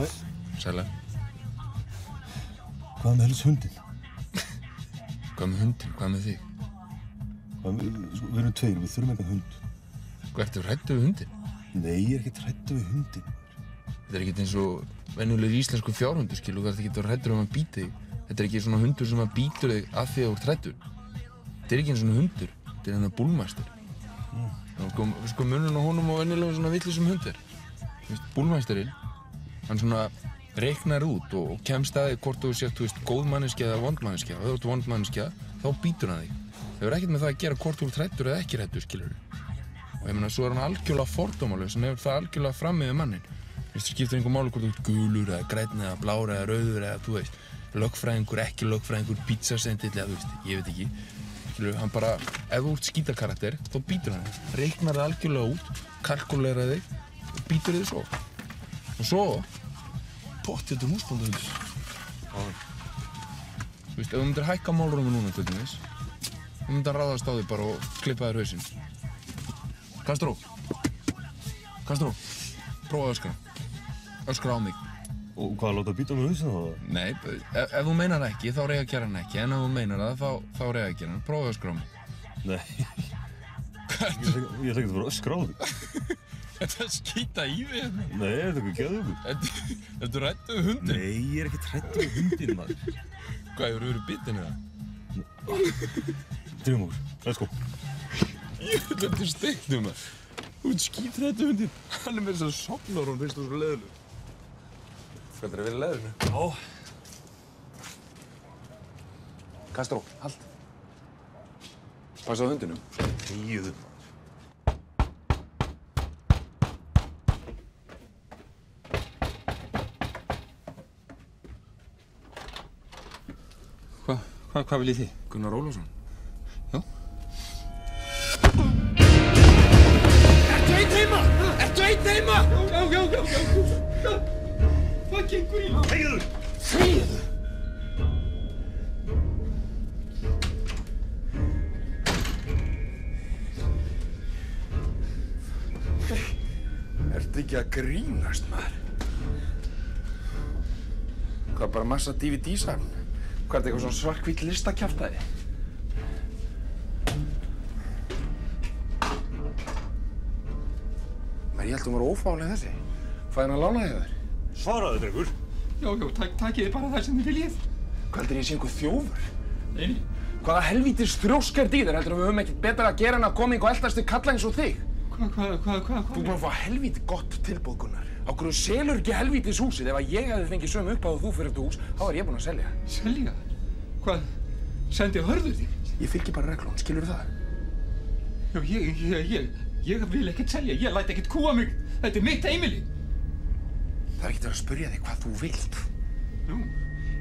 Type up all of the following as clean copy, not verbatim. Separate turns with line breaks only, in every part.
Hæ.
Sæla.
Hvað með helst hundinn?
Hvað með hundinn? Hvað með þig?
Við erum tveir, við þurfum eitthvað hund.
Hvað ertu hræddur við hundinn?
Nei, ég er ekkert hræddur við hundinn.
Þetta ekkert eins og venjulegur íslensku fjárhundur, skilu, þú ert ekkert hræddur að bíta þig. Þetta ekki svona hundur sem bítur þig að því að þú ert hræddur. Þetta ekki eins og hundur, þetta hennar búlmæstir. Sko munurinn á honum og venjulegum svona vitlausum hundir. Búlmæstirinn, hann svona reiknar út og kemst að þig hvort þú sért, góð manneskja eða vond manneskja. Og ef þú ert vond manneskja, þá bítur hann þig. Það hefur ekkert með það að gera hvort þú ert hræddur eða ekki hræddur, skilurðu. Og ég meina, svo hann algjörlega fordómalaus, hann hefur það algjörlega fram yfir manninn. Það skiptir einhver máli hvort þú ert gulur eða grænn eða blár eða rauður eða, þú veist, lögfræðingur, ekki lögfræðingur, pizzasendill eða, þú veist, ég veit ekki. Skilurðu, hann bara, ef þú ert skítakarakter, þá bítur hann þig. Reiknar það algjörlega út, kalkulerar þig og bítur þig svo. Og svo, pottþéttur húsbóndahundur. Þú veist, ef þú myndir hækka málróminn núna, til dæmis, þú myndir ráðast á þig bara og klippa þér hausinn. Kastró, prófa að öskra. Öskra á mig.
Og hvað, láta bíta með hausinn þá?
Nei, ef þú meinar ekki, þá reagerar hann ekki. En ef þú meinar það, þá reagerar hann. Prófa að öskra á mig.
Nei. Ég ætla ekki að fara að öskra á þig.
Þetta skýta í þig hérna.
Nei, þetta er eitthvað geðveikur.
Ertu hræddur við hundinn?
Nei, ég er ekkert hræddur við hundinn, maður.
Hvað, hefurðu verið bitinn eða?
Drífum okkur, let's go.
Ég ætla til steiknum það. Þú ert skíthræddur við hundinn. Hann er með þess að sofnar og hann finnst þú svo leiðilegur. Hvað er að vera í leiðinu?
Já.
Kastró, halt. Passa á hundinum.
Þýðu.
Hvað viljið þið?
Gunnar Ólafsson.
Já.
Ertu einn heima? Já. Hvað gengur í? Þegiðu!
Ertu ekki að grínast, maður? Hvað, bara massa DVD-safn? Hvað er þetta, eitthvað svona svarthvít listakjaftaði? Men ég held að hún var ófálega þessi. Hvað er hann að lána þig þér?
Svaraðu, drengur.
Já, takið þið bara það sem þið viljið.
Hvað heldur ég sé einhver þjófur?
Nei.
Hvaða helvítis þrjósk er þér? Heldur að við höfum ekkert betra að gera en að koma og eltast við kalla eins og þig?
Hvað?
Þú búinn að fá helvíti gott tilboð, Gunnar. Á hverju selur ekki helvítis húsið? Ef að ég hefði fengið sömu upphæð og þú fyrir þetta hús, þá var ég búinn að selja.
Selja? Hvað? Sendi hörðu þig?
Ég fylgi bara reglum, skilurðu það?
Já, ég vil ekkert selja. Ég læt ekkert kúa mig. Þetta er mitt heimili.
Það er ekkert verið að spyrja þig hvað þú vilt.
Nú?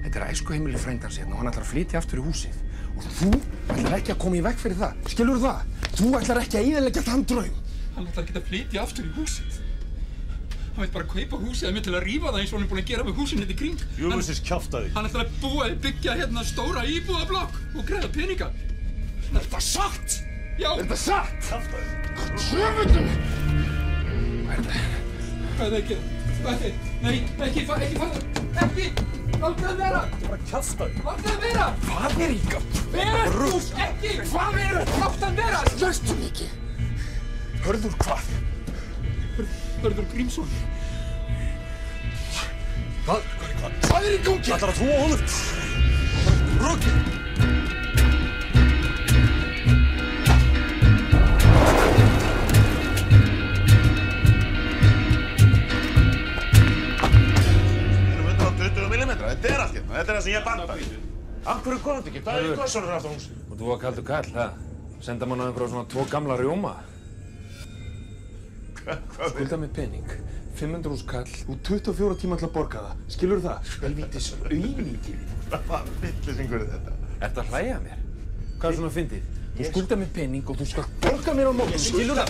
Þetta er æskuheimili frændans hérna og hann ætlar að flytja aftur í húsið. Og þú ætlar ekki að koma í veg fyrir það. Skilurðu það? Þú ætlar ekki að eyðileggja þann draum.
Hann ætlar ekki að flytja aftur í húsið. Hann veit bara að kaupa húsið að mig til að rífa það eins og hann er búinn að gera með húsinu hérna í kring.
Jöfusins kjaftaði.
Hann ætlar að byggja hérna stóra íbúðablokk og greiða peninga.
Er þetta satt?
Já.
Er þetta satt?
Kjaftaði.
Sjöfundur! Hvað er þetta?
Hvað er það að gera? Hvað er þetta? Nei, ekki fara! Ekki! Láttu það vera!
Þetta er bara kjaftaði.
Láttu það vera!
Hvað er í gangi?
Verðhús! Ekki!
Hvað er þetta?
Láttu það vera!
Slöstu mikið. Hörður hvað?
Hörður Grímsson.
Hvað er í gangi?
Ætlar að trúa honum.
Rokki!
Þetta er það sem ég bandaði. Af hverju kom þetta ekki? Hvað er góðsonur aftur húsi?
Og þú var kaldur kall, það? Senda mann á einhverja svona 2 gamla rjóma.
Hvað?
Skulda mig pening. 500.000 kall. Þú 24 tíma til að borga það. Skilurðu það? Helvítis auðmingir.
Hvað villisingur er þetta?
Ertu að hlæja að mér? Hvað er svona fyndið? Þú skulda mig pening og þú skal borga mér á móti. Skilurðu það?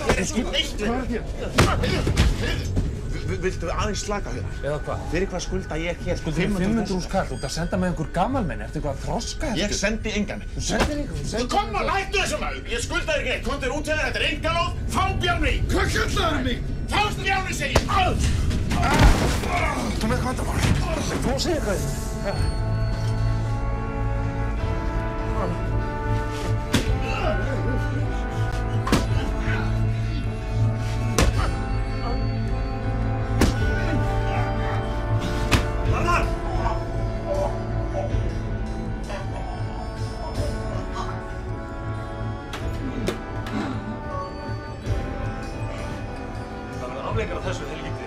Viltu aðeins slaka hérna?
Eða hvað?
Fyrir hvað skulda ég hér?
Skulda mig 500.000 kall. Þú ert að senda með einhver gamalmenn. Ertu eitthvað að þroska
Ég sendi engan.
Þú sendir einhver.
Kom og lættu þessu maður! Ég skulda þér ekki neitt. Komdu þér út til þér, þetta er engalóð. Fá Bjarni!
Hvað kallaður mig?
Fást Bjarni, segi ég! Þú með eitthvað vandamál? Þú að segja eitthvað.
Afleikar af þessu helvíti.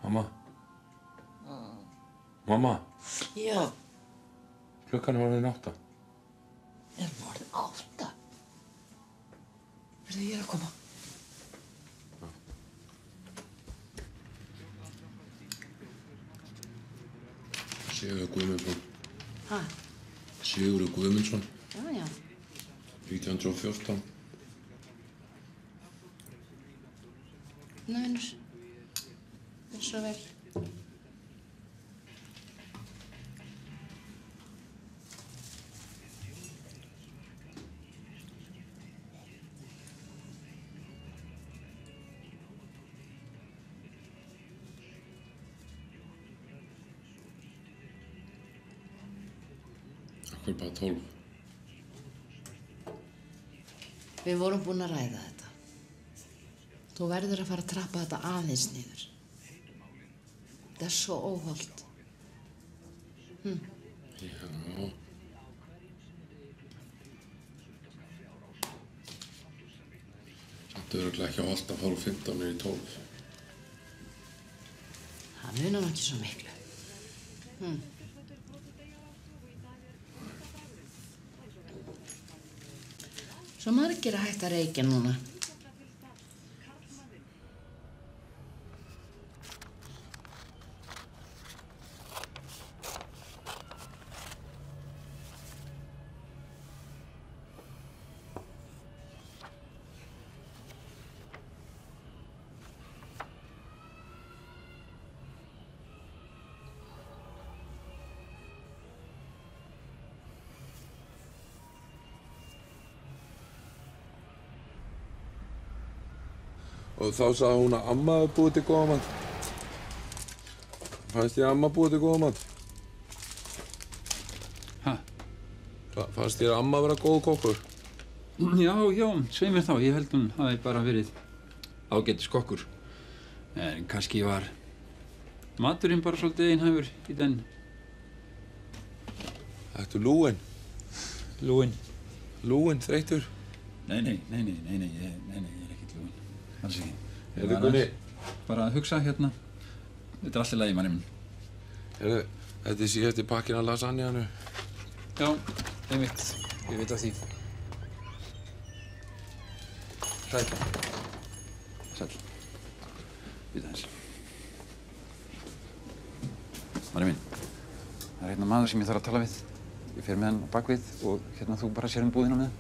Mamma. Mamma.
Já.
Klukkan orðin 8.
Orðin 8? Verðu, ég að koma.
Sigurður Guðmundsson.
Hæ?
Sigurður Guðmundsson.
Já.
1914.
Nænur. Svo vel.
Akkur bara 12.
Við vorum búin að ræða þetta. Þú verður að fara að trappa þetta aðeins niður. Þetta er svo óhollt.
Já. Samt örugglega ekki hollt að fara úr 15 niður í 12.
Það munar nú ekki svo miklu. Svo margir að hætta að reykja núna.
Og þá sagði hún að amma hefði búið til góða mat. Fannst þér amma búið til góða mat?
Hæ?
Fannst þér amma vera góð kokkur?
Já, svei mér þá. Ég held hún hafi bara verið ágætis kokkur. En kannski var maturinn bara svolítið einhæfur í den.
Ættu lúin?
Lúin?
Lúin, þreyttur?
Nei, ég er ekkert lúin. Alls ekki.
Heyrðu, Gunni.
Bara að hugsa hérna. Þetta er allt í lagi, manni minn.
Heyrðu, þetta er síðasti pakkinn af lasagneanu.
Já, einmitt. Ég veit af því. Sæll. Býta aðeins. Manni minn, það er hérna maður sem ég þarf að tala við. Ég fer með hann á bakvið og hérna þú bara sér búðina með.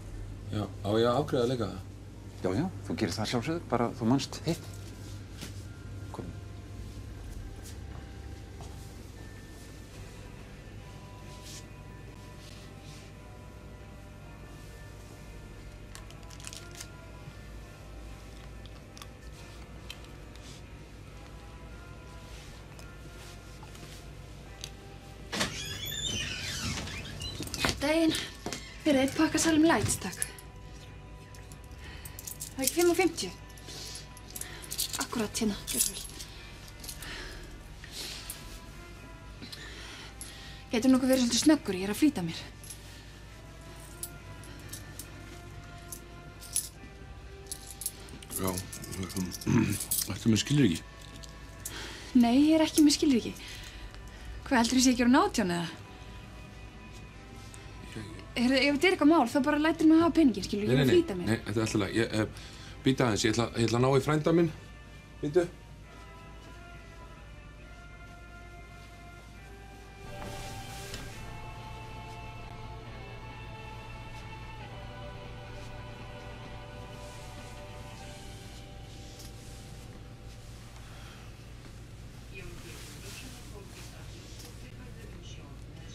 Já, á ég að afgreiða líka það?
Já, þú gerir það sjálfsögðu, bara þú manst hitt. Kom.
Daginn, fyrir eitt pakka Salem Lights, takk. Það er ekki 5,50. Akkúrat hérna, gjörðu vel. Getur nokkuð verið svolítið snöggur, ég er að flýta mér.
Já, ættu með skilríki?
Nei, ég er ekki með skilríki. Hvað heldur þú sé ekki á 18 eða? Heyrðu, ef þetta eitthvað mál, þá bara lætur mig hafa peningin, skilur, ég vil flýta mér.
Nei, þetta alltaf lega. Býta aðeins, ég ætla að ná í frænda minn. Býtu.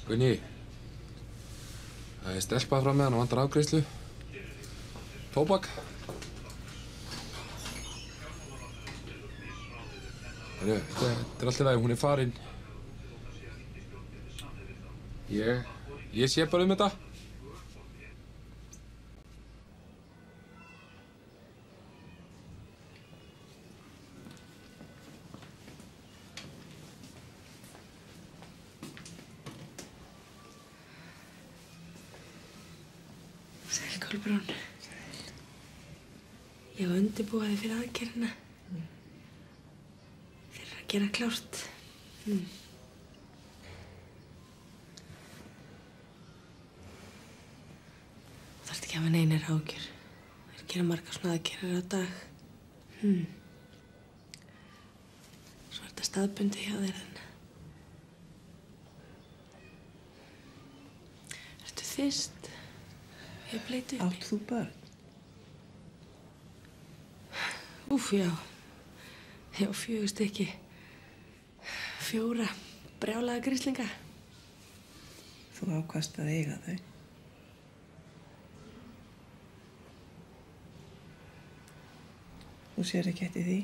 Gunni, það stelpa fram með hann og vantar afgreiðslu. Tóbak. Þetta allt í lagi, hún farin. Ég sé bara þetta.
Kolbrún. Ég var undirbúaði fyrir aðgerðina. Fyrir að gera klárt. Þú þarft ekki að hafa neinir ágjur. Þeir gera margar svona aðgerðir á dag. Svo er þetta staðbundi hjá þér en. Ertu þyrst? Ég bleiti upp.
Átt þú börn?
Úff, já. Ég á 4 stykki. 4 brjálaða grislinga.
Þú ákvaðst að eiga þau. Þú sér ekki eftir því?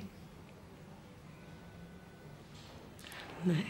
Nei.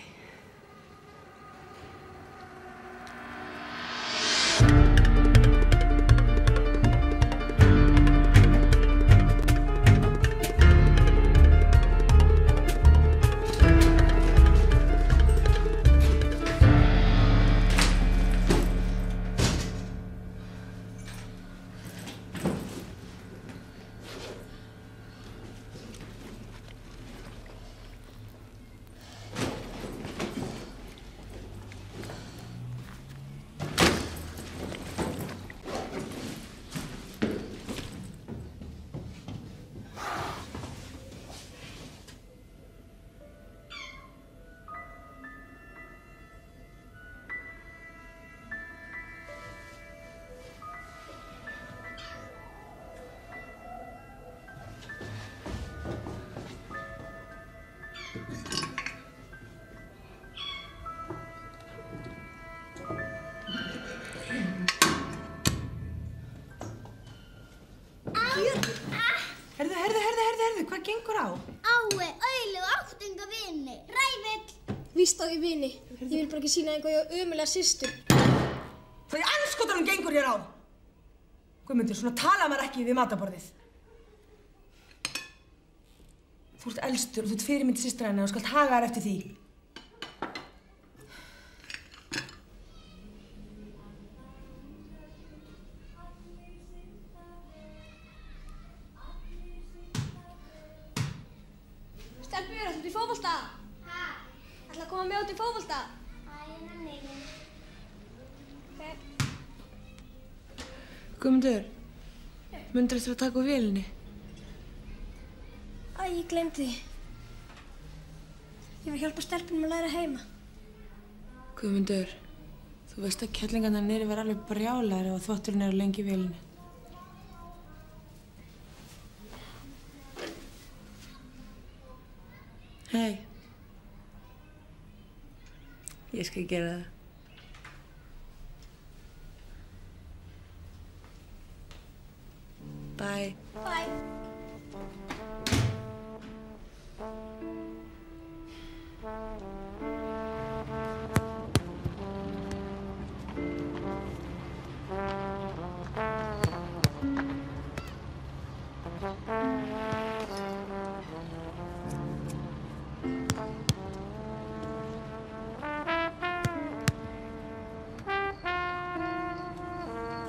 Herðu, hvað gengur á?
Ái, auðlu, áttu enga vini. Rævill.
Víst á ég vini. Ég vil bara ekki sýna einhverja ömulega systur.
Hvað í andskotanum gengur hér á? Guðmundur, svona tala maður ekki við matarborðið. Þú ert elstur og þú ert fyrirmynd systra hennar og skalt haga þér eftir því.
Stelpur, ættu í fótbolta?
Hæ?
Ætla að koma með út í fótbolta?
Guðmundur, mundur eftir að taka úr vélinni?
Æ, ég glemdi því. Ég vil hjálpa stelpunum að læra heima.
Guðmundur, þú veist að kettlingarnar niðri var alveg brjálæri og þvotturinn eru lengi í vélinni. Hei. Ég skal gera það. Bye.
Bye.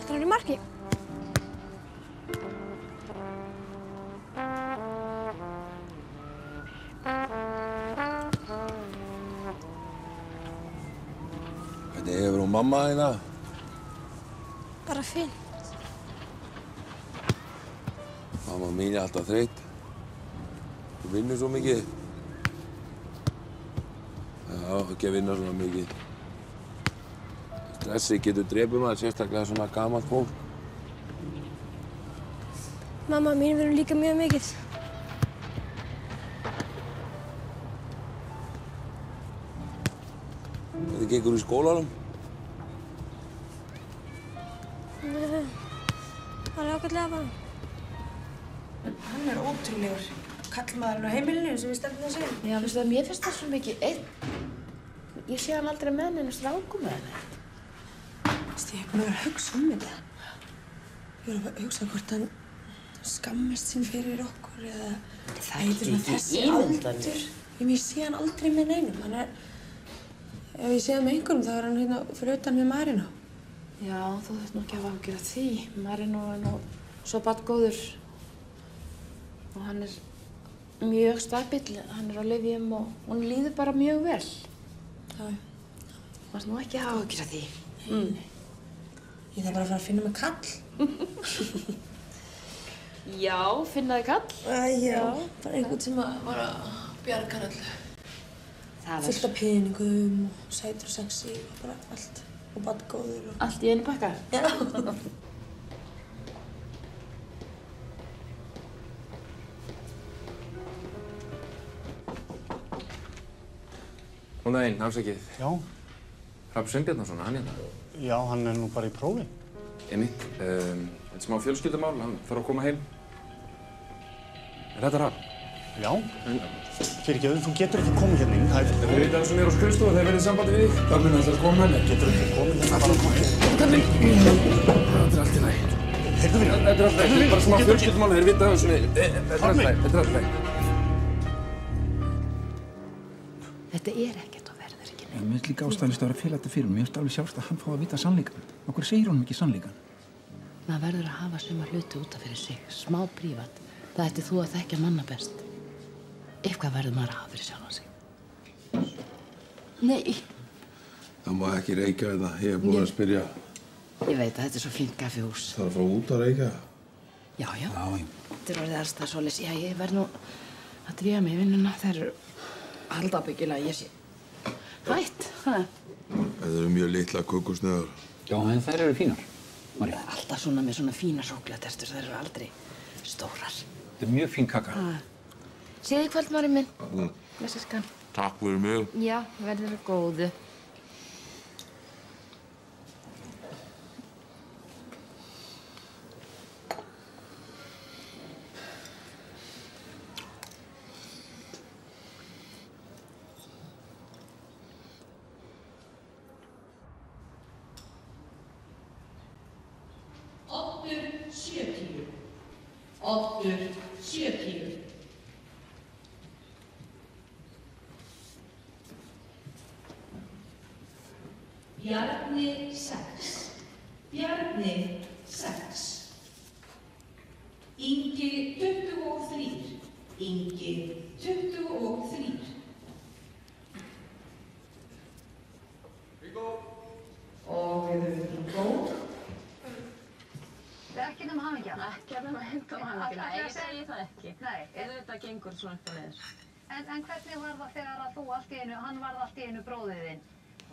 Það er marki.
Hvernig hefur hún mamma þína?
Bara fínt.
Mamma mín er alltaf þreytt. Þú vinnur svo mikið. Já, ekki að vinna svona mikið. Stressi getur drepið maður, sérstaklega svona gamalt fólk.
Mamma mín vinnur líka mjög mikið.
Hvernig gengur í skólanum?
Það er ágætlega bara.
Hann er ótrúlegur. Kallmaðurinn á heimilinu sem við stefnum að segja.
Já, veistu það, mér finnst það svo mikið einn. Ég sé hann aldrei með neinu strákum eða neitt.
Veistu, ég er búin að vera að hugsa þetta. Ég er að hugsa hvort hann skammist sín fyrir okkur eða...
Það er ekki ímyndanir.
Ég sé hann aldrei með neinum. Hann er... Ef ég sé hann með einhverjum þá er hann hérna fyrir utan með Marino.
Já, þú þurft nú ekki að ágjöra því. Marino er nú svo barngóður. Og hann er mjög stabill. Hann er á lyfjum og hún líður bara mjög vel.
Já.
Þú þarft nú ekki að ágjöra því.
Nei. Ég þarf bara að fara að finna mig kall.
Já, finna þig kall?
Já, bara einhvern sem bara bjargar öllu.
Það
Fullt af peningum og sætur og sexy og bara allt. Og barngóður og...
Allt í einu pakka?
Já.
Góðan daginn, afsakið.
Já.
Hrafn Sveinbjarnarson, hann hérna?
Já, hann er nú bara í prófi.
Einmitt. Þetta er smá fjölskyldumál, hann þarf að koma heim. Er þetta Hrafn?
Já. Fyrirgefðu, þú getur ekki komið hérna inn.
Þeir veit það sem er á skrifstofu, þeir verið í sambandi við þig. Það mun að koma með mér.
Getur ekki komið hérna, bara koma hérna.
Þetta er allt í lagi.
Heyrðu mér.
Þetta er allt í lagi. Bara smá fjölskyldumál, þeir veit það sem er... Þetta er allt í lagi. Þetta er allt í lagi.
Þetta er ekkert og verður ekki neitt.
Mér finnst líka ástæðanlegt að vera félag þetta fyrir mig. Mér finnst alveg sjálfsagt að hann fái að vita sannleikann. Af hverju segir honum ekki sannleikann?
Maður verður að hafa suma hluti út af fyrir sig, smá prívat. Það ætti þú að þekkja manna best. Eitthvað verður maður að hafa fyrir sjálfan sig. Nei.
Það má ekki reykja þetta. Ég er búin að spyrja.
Ég veit að þetta er svo fínt kaffihús.
Það er að fara út að reykja.
Já. Þetta er orðið allstað svoleiðis. Já, ég verð nú að drífa mig í vinnuna. Þær eru halda ábyggilega að ég sé hætt.
Það eru mjög litla kókosneiðar.
Já, en þær eru fínar, María.
Alltaf svona með svona fína súkkulatertur. Þær eru aldrei stórar.
Þetta er mjög fín kaka.
Séð í kvöld, Mari minn. Blessiskan.
Takk fyrir mig.
Já, verður góðu.
Oddur 70. Bjarni 6. Bjarni 6. Ingi 23. Ingi 23. Og við höfum Bingo.
Ekki nema hamingjan.
Ekki nema hamingjan.
Nei, ég segi það ekki.
Nei.
Þetta gengur svona upp og niður.
En hvernig var það þegar að þú allt í einu, hann varð allt í einu bróðið þinn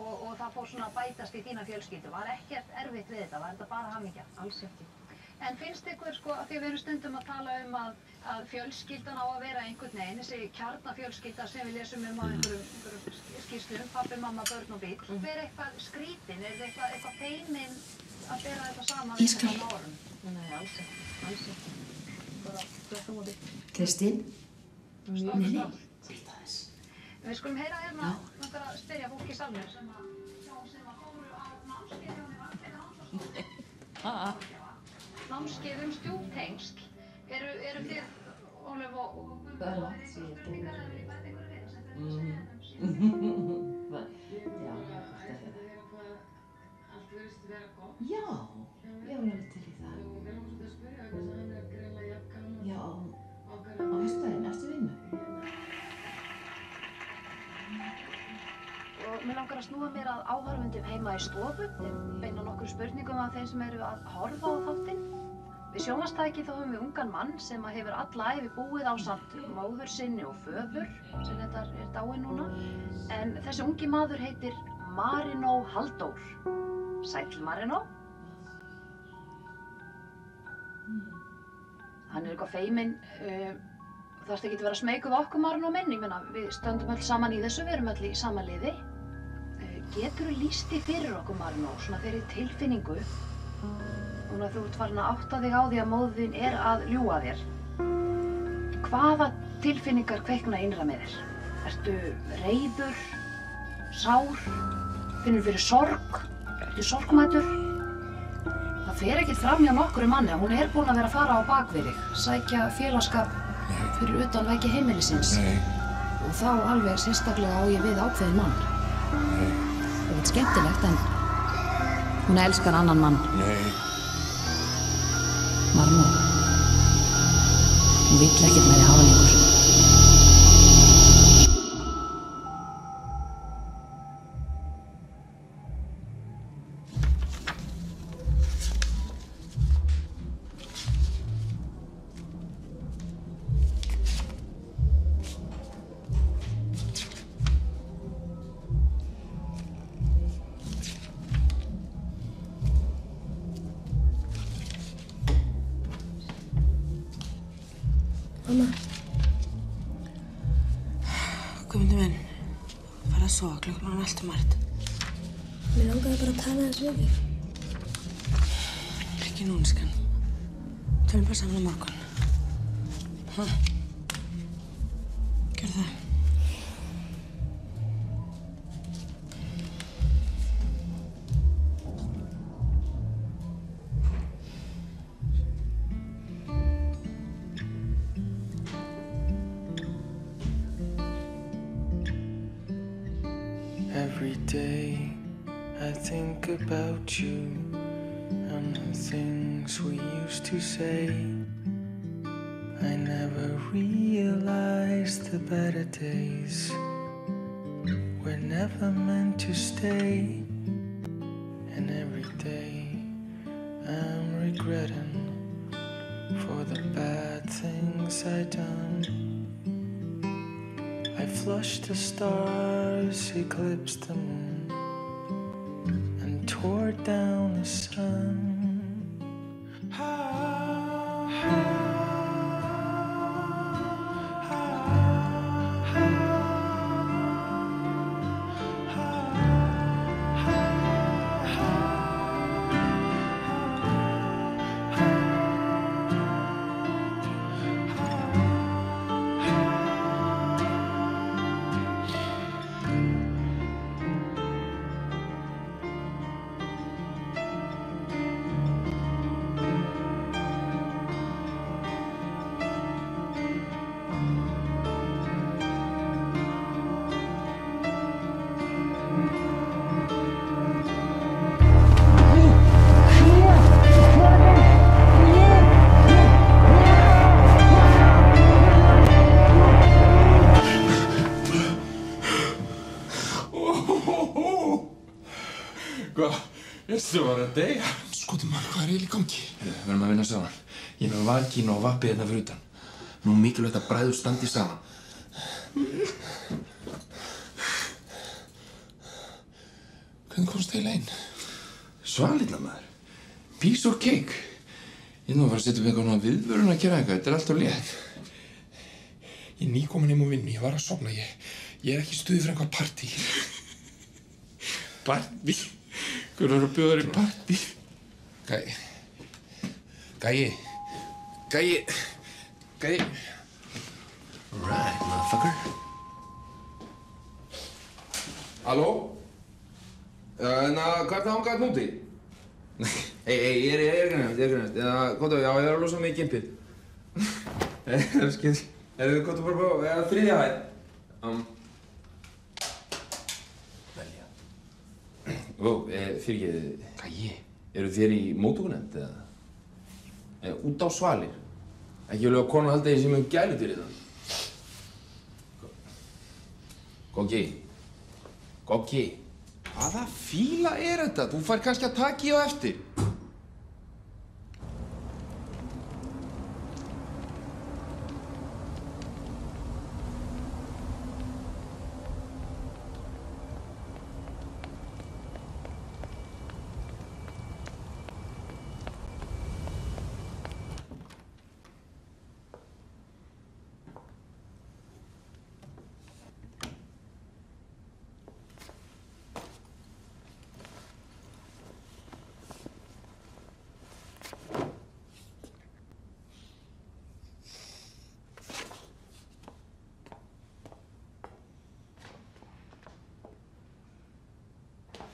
og það fór svona að bætast í þína fjölskyldu? Var ekkert erfitt við þetta? Var þetta bara hamingja?
Alls ekki.
En finnst ykkur, sko, af því við erum stundum að tala að fjölskyldan á að vera einhvern veginn, þessi kjarnafjölskylda sem við lesum á einhverjum skýrslum, pabbi, mamma, börn og bíll, er eitthvað skrítin? Er eitthvað feiminn að bera þetta saman við þessum árum?
Nei, alls ekki. Alls ekki. Bara þú og þitt.
Kristín? Nei.
Við skulum heyra hérna, náttúrulega að spyrja fólk í salnum sem fóru á námskeið námskeið stjúptengsl. Eru þið, Ólöf og Guðmundur?
Það er langt síðan. Já,
allt virðist vera gott.
Já, ég var alveg til í það.
Og við erum svolítið að spyrja þess að hann er greinilega jafn gaman.
Já, á haustdaginn, eftir vinnu.
Og mér langar að að snúa mér að áhorfendum heima í stofu. Beina nokkur spurningum af þeim sem eru að horfa á þáttinn. Við sjónvarpstæki þá höfum við ungan mann sem hefur alla ævi búið ásamt móður sinni og föður, sem þetta er dáinn núna. En þessi ungi maður heitir Marino Halldór. Sæll Marino. Hann er eitthvað feiminn. Þú þarft ekki að vera smeykuð við okkur, Marino minn. Ég meina, við stöndum öll saman í þessu, við erum öll í sama liði. Geturðu lýst því fyrir okkur, Marino, svona fyrir tilfinningu? Núna þú ert farin að átta þig á því að móðir þín er að ljúga þér. Hvaða tilfinningar kveikna innra með þér? Ertu reiður, sár, finnur fyrir sorg, ertu sorgmæddur? Það fer ekki fram hjá nokkru manni að hún er búin að vera að fara á bak við þig, sækja félagsskap fyrir utan veggi heimilisins. Og þá alveg sérstaklega á ég við ákveðinn mann. Það er skemmtilegt en hún elskar annan mann. Marino, hún vill ekkert með þig hafa lengur.
Mamma. Guðmundur minn, fara að sofa, klukkan er allt margt.
Mér langaði bara að tala þess við þig.
Ekki núna, skan. Tölum bara saman á morgun. Gjörðu það.
Every day I think about you and the things we used to say. I never realized the better days were never meant to stay. And every day I'm regretting for the bad things I done. I flushed the stars, eclipsed the moon, and tore down the sun.
Hvað? Veistu þú var að deyja?
Skotum mann, hvað er eiginlega í gangi? Við verðum að vinna saman. Ég er með vakínu og vappið hérna fyrir utan. Nú er mikilvægt að bræður standi saman. Hvernig komstu eiginlega inn?
Svalirna, maður. Piece of cake. Ég nú var að setja upp eitthvað viðvörun að gera eitthvað. Þetta er alltaf létt.
Ég er nýkomin heim úr vinnu, ég var að sofna. Ég er ekki í stuði fyrir einhvað partí.
Partí? Hver var að bjóða þér í partí?
Gæi. Right, motherfucker.
Halló? Hvað er það hangað núti? Ég er grænast. Kóta, já, ég er að losa mig í gimpið. Skil. Kóta bara på, þriðja hæð. Velja. Fyrirgeðu.
Gæi.
Eru þér í móttökunefnd, eða? Út á svalir. Ekki vel að konan halda því sem hefur gæludýr í það. Goggi. Hvaða fíla er þetta? Þú fær kannski að taka í á eftir.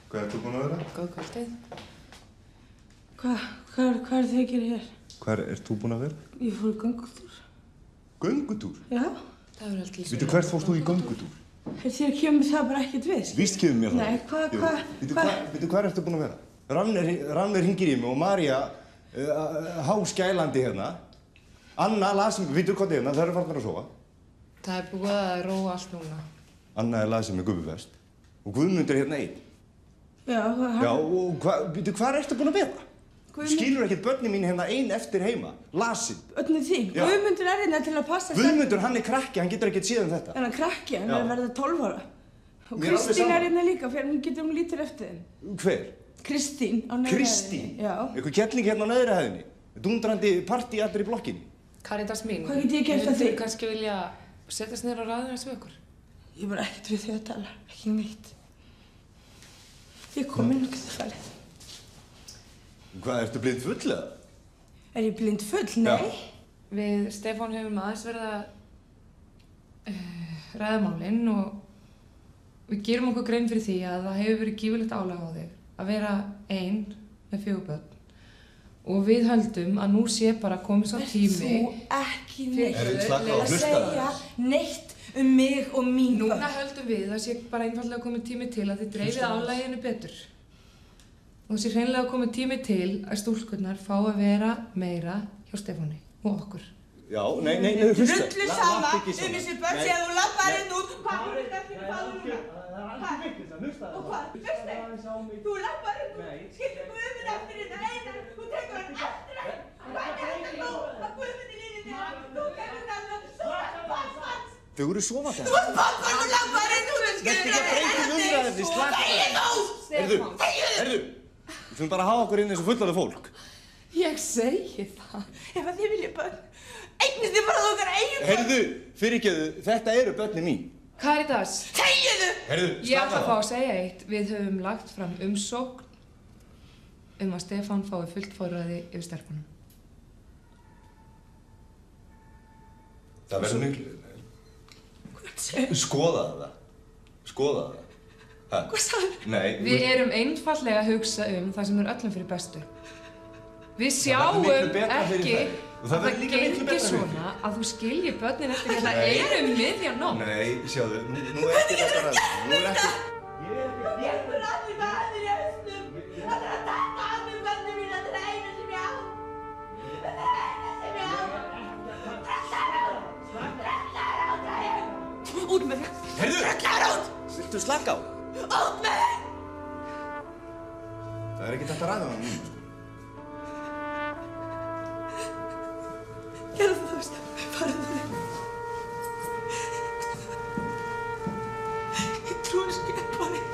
Hvað ert þú búin að vera?
Góð kvöldið.
Hvað er þið að gera hér?
Hvar ert þú búin að vera?
Ég fór í göngutúr.
Göngutúr?
Já.
Það verður allt lýsum.
Veitu, hvert fórst þú í göngutúr?
Þér kemur það bara ekkert við.
Víst kemur mér það.
Nei, hvað?
Veitu, hvar ertu búin að vera? Rannver hringir í mig og María háskælandi hérna. Anna las mig, veitu hvað hérna, það eru farnar að sofa.
Það er búið að róa allt núna.
Anna las mig gubbufest og Guðmundur er hérna einn.
Já,
Já, og veitu, hvar ertu búin að vera? Skilur ekkert börnin mín hérna ein eftir heima, lasin.
Börnin þín?
Já.
Guðmundur er hérna til að passa...
Guðmundur, hann er krakki, hann getur ekkert séð um þetta.
En hann krakki, hann er að verða 12 ára. Og
Mér er alveg
Kristín
sama.
er hérna líka, fyrir hún lítur eftir þeim.
Hver?
Kristín á neðri
Kristín?
hæðinni. Já.
Eitthvað kettling hérna á neðri hæðinni. Dundrandi partí allir í blokkinni.
Karítas mín.
Hvað get ég gert að því?
Myndirðu kannski vilja setjast niður á raðinu eins við okkur?
Ég var ekkert við því að tala, ekki neitt. Ég kom inn og getur farið.
Hvað, ertu blind full eða?
Er ég blind full? Nei.
Við Stefán hefum aðeins verið að ræða málin og við gerum okkur grein fyrir því að það hefur verið gífurlegt álag á þig að vera ein með 4 börn. Og við höldum að nú sé bara komið svo tími...
Þú ekki neitt
að
segja neitt mig og mín börn.
Núna höldum við að sé bara einfallega komið tími til að þið dreifið álaginu betur. Og það sé hreinlega komið tími til að stúlkurnar fá að vera meira hjá Stefáni og okkur.
Já, nei, hlusta.
Rullu sama þessi börn sem þú lappar inn út. Hvað er þetta fyrir hvað núna?
Það er alls ekki vitt þess að hlusta.
Og hvað? Hlusta? Þú lappar inn út, skilur Guðmund eftir þetta einan og tekur hann eftir hann. Hvað er þetta nú? Að Guðmund í líninni að þú kemur nefnilega, þú ert barnfans.
Þau eru sofandi.
Þú ert barnfans og lappar inn út, skilur
Herðu, við þurfum bara að hafa okkur inn eins og fullorðið fólk.
Ég segi það.
Ef að þið viljið börn, eignist þið bara okkar eigin börn.
Herðu, fyrirgeðu, þetta eru börnin mín.
Karítas.
Þegiðu!
Herðu,
Ég ætla að fá að segja eitt. Við höfum lagt fram umsókn að Stefán fái fullt forræði yfir stelpunum.
Það verður miklu. Skoða það.
Hvað sagði?
Nei.
Við erum einfallega að hugsa það sem er öllum fyrir bestu. Við sjáum
miklu betra fyrir
ekki
þær. Og það
að
verður
það
líka miklu
gengi
betra fyrir
svona að þú skilji börnin eftir hérna
Nei.
einu miðja nótt.
Nei, sjáðu, nú er ekki þetta ræð. Nú er ekki...
Ég er bara allir með allir í hausnum. Það er að taka af mér börnin mín, þetta er eina sem ég á. Þetta er eina sem ég á. Drögglar át, Ryan. Út með þig.
Heyrðu!
Drögglar át.
Viltu slaka á?
Út með þig.
Það er ekki þetta ræða hann núna.
Gerðu það, Stefán. Farðu þig. Ég trúi þessu ekki upp á þig.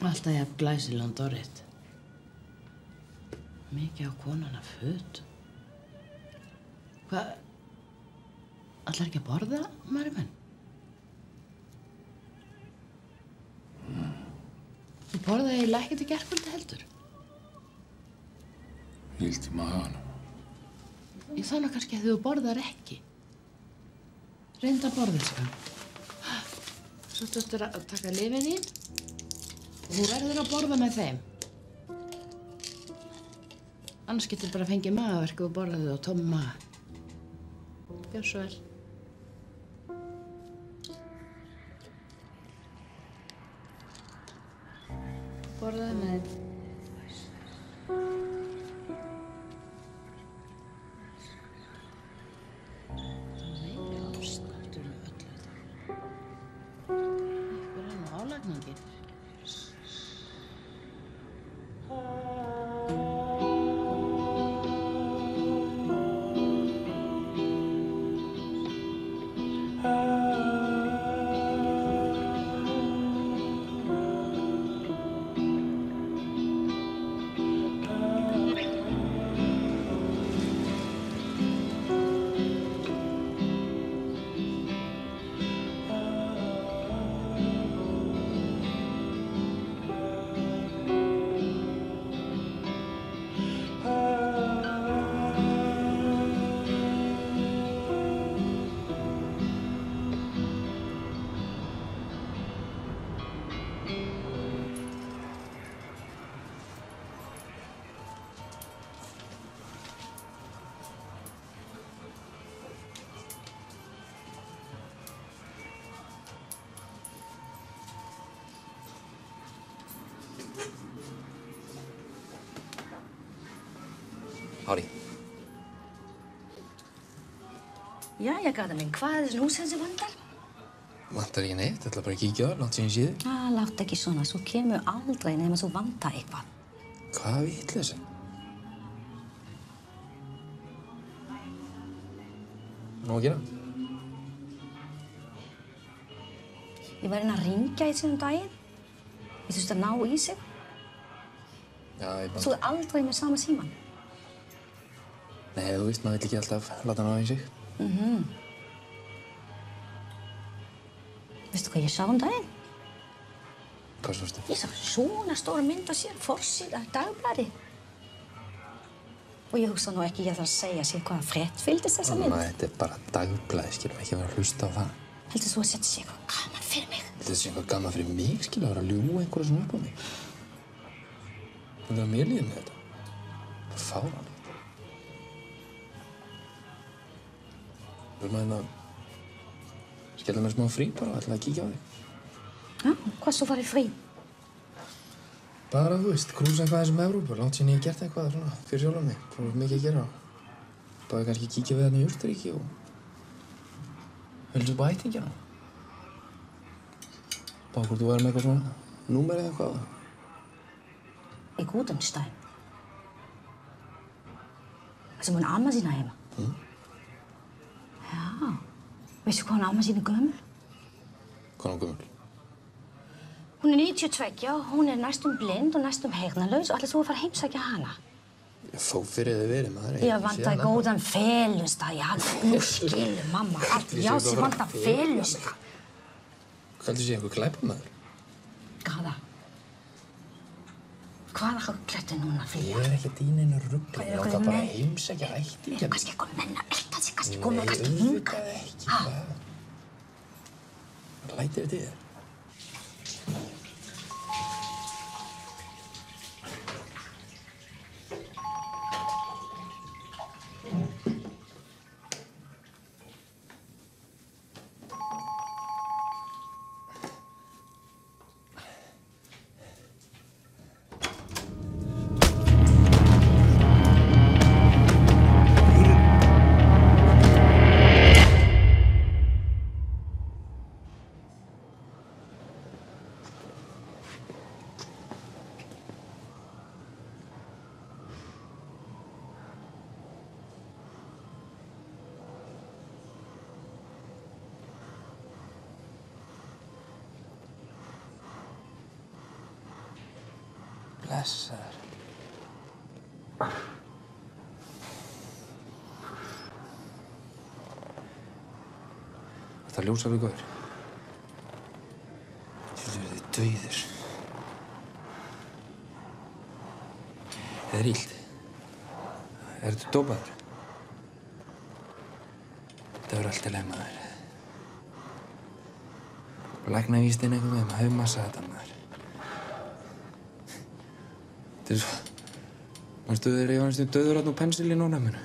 Alltaf jafn glæsilegan Dorrit. Mikið á konan af föt. Hvað? Ætlar ekki að borða, Mari menn? Þú borðaði eiginlega ekkert í gærkvöldi heldur.
Ég hilt í maganum.
Ég þannig kannski að þú borðar ekki. Reyndu að borða þessu. Svo þú ættir að taka lyfin þín og þú verður að borða með þeim. Annars getur bara fengið magaverki og borðaðu á tómum maga. Gjör svo vel. Borðaðu með þeim.
Hári.
Jæja, gata minn, hvað er þessi húsið sem vantar?
Vantar ekki neitt, ætla bara að kíkja á það, látt síðan síðu.
Látt ekki svona, svo kemur aldrei nema svo vantar eitthvað.
Hvað vitleysa? Nú að gera?
Ég var að ringja í sig daginn. Ég þurfti að ná í sig.
Já, ég bara...
Svo aldrei með sama síman.
Nei, þú veist, maður vill ekki alltaf láta ná í sig.
Veistu hvað ég sá daginn?
Hvað sástu?
Ég sá svona stóra mynd af sér, forsíða dagblaði. Og ég hugsa nú ekki ég þarf að segja sér hvaða frétt fylgdist þessa mynd.
Þetta er bara dagblaði, skilur, ekki vera að hlusta á það.
Heldur þú að setja sér eitthvað gaman fyrir mig?
Heldur þú að setja eitthvað gaman fyrir mig, skilur, að vera að ljúga einhverju svona upp á mig? Heldur að mér líður með þetta? Það er fáránlegt. Þú veist maður að skella mér smá frí bara og ætla að kíkja á þig.
Já, hvað svo farið frí?
Bara, þú veist, krúsa eitthvað þessum Evrópu. Langt síðan ég hef gert eitthvað svona fyrir sjálfan mig. Það var mikið að gera. Bara kannski kíkja við þarna í Austurríki og hilsa upp á ættingjana. Bara hvort þú væri með eitthvað svona númer eða eitthvað.
Í Gutenstein. Sem hún amma sína heima. Já. Veistu hvað hún amma sína gömul?
Hvað er hún gömul?
Hún er 92, hún er næstum blind og næstum heyrnarlaus og ætlar þú að fara að heimsækja hana?
Þó fyrir þið verið, maður.
Ég vantar góðan felustað, já, nú skilur mamma allt. Já, sem vantar felustað.
Hvað heldur sé einhver glæpamaður?
Hvaða? Hvaða ruglættu núna, Fría?
Ég er ekki að dýna einu rugli. Ég langar bara að heimsækja ættingja.
Er kannski eitthvað menn að elta sig, kannski koma og kannski hinga?
Nei, auðvitað ekki, hvað? Hvað lætir þetta í þér? Blessaður. Þetta ljósar við góður. Þú verður þið dauður. Eða er illt? Ertu dópaður? Þetta verður allt í lagi, maður. Læknavísinn einhvern veginn, maður hefur massað þetta, maður. Þetta er svo... Manstu þegar ég var næstum dauður þarna úr pensilín á nefninu?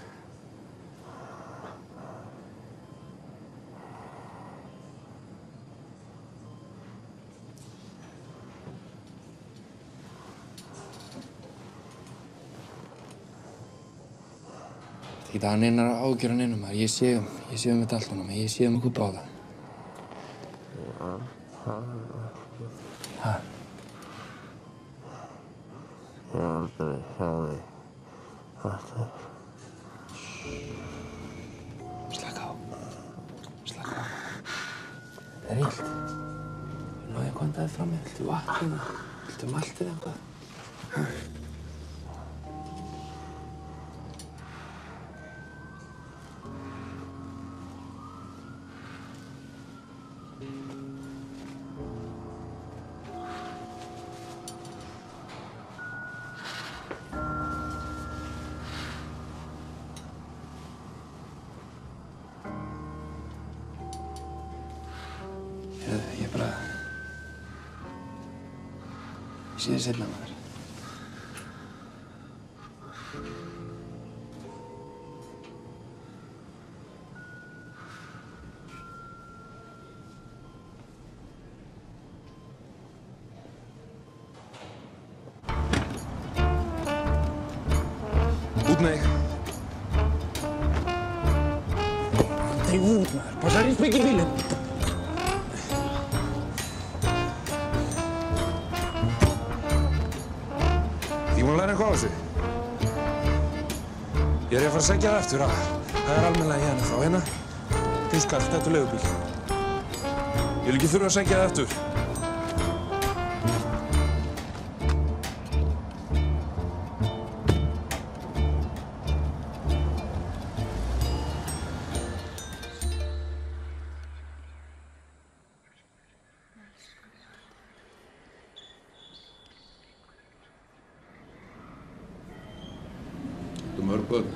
Þetta er ekki það neinar ágjör neinum, maður. Ég sé þetta allt núna, ég sé okkur báða. Hæ?
Ég er aldrei hjá því. Fattar?
Slaka á. Slaka á. Það er illt. Nú ég kontaði frá mig. Viltu vatn? Viltu maltið eitthvað? Ég bara... Ég sé þig seinna, maður.
Út með þig.
Andri, út, maður. Passa að ríspa ekki bílinn.
Ég er búinn að læra eitthvað á þessu. Ég er að fara að segja það aftur. Það er almennilega hérna þá, hérna. Pilskalt, þetta er leigubíl. Ég vil ekki þurfa að segja það aftur.
Þú mörg börn?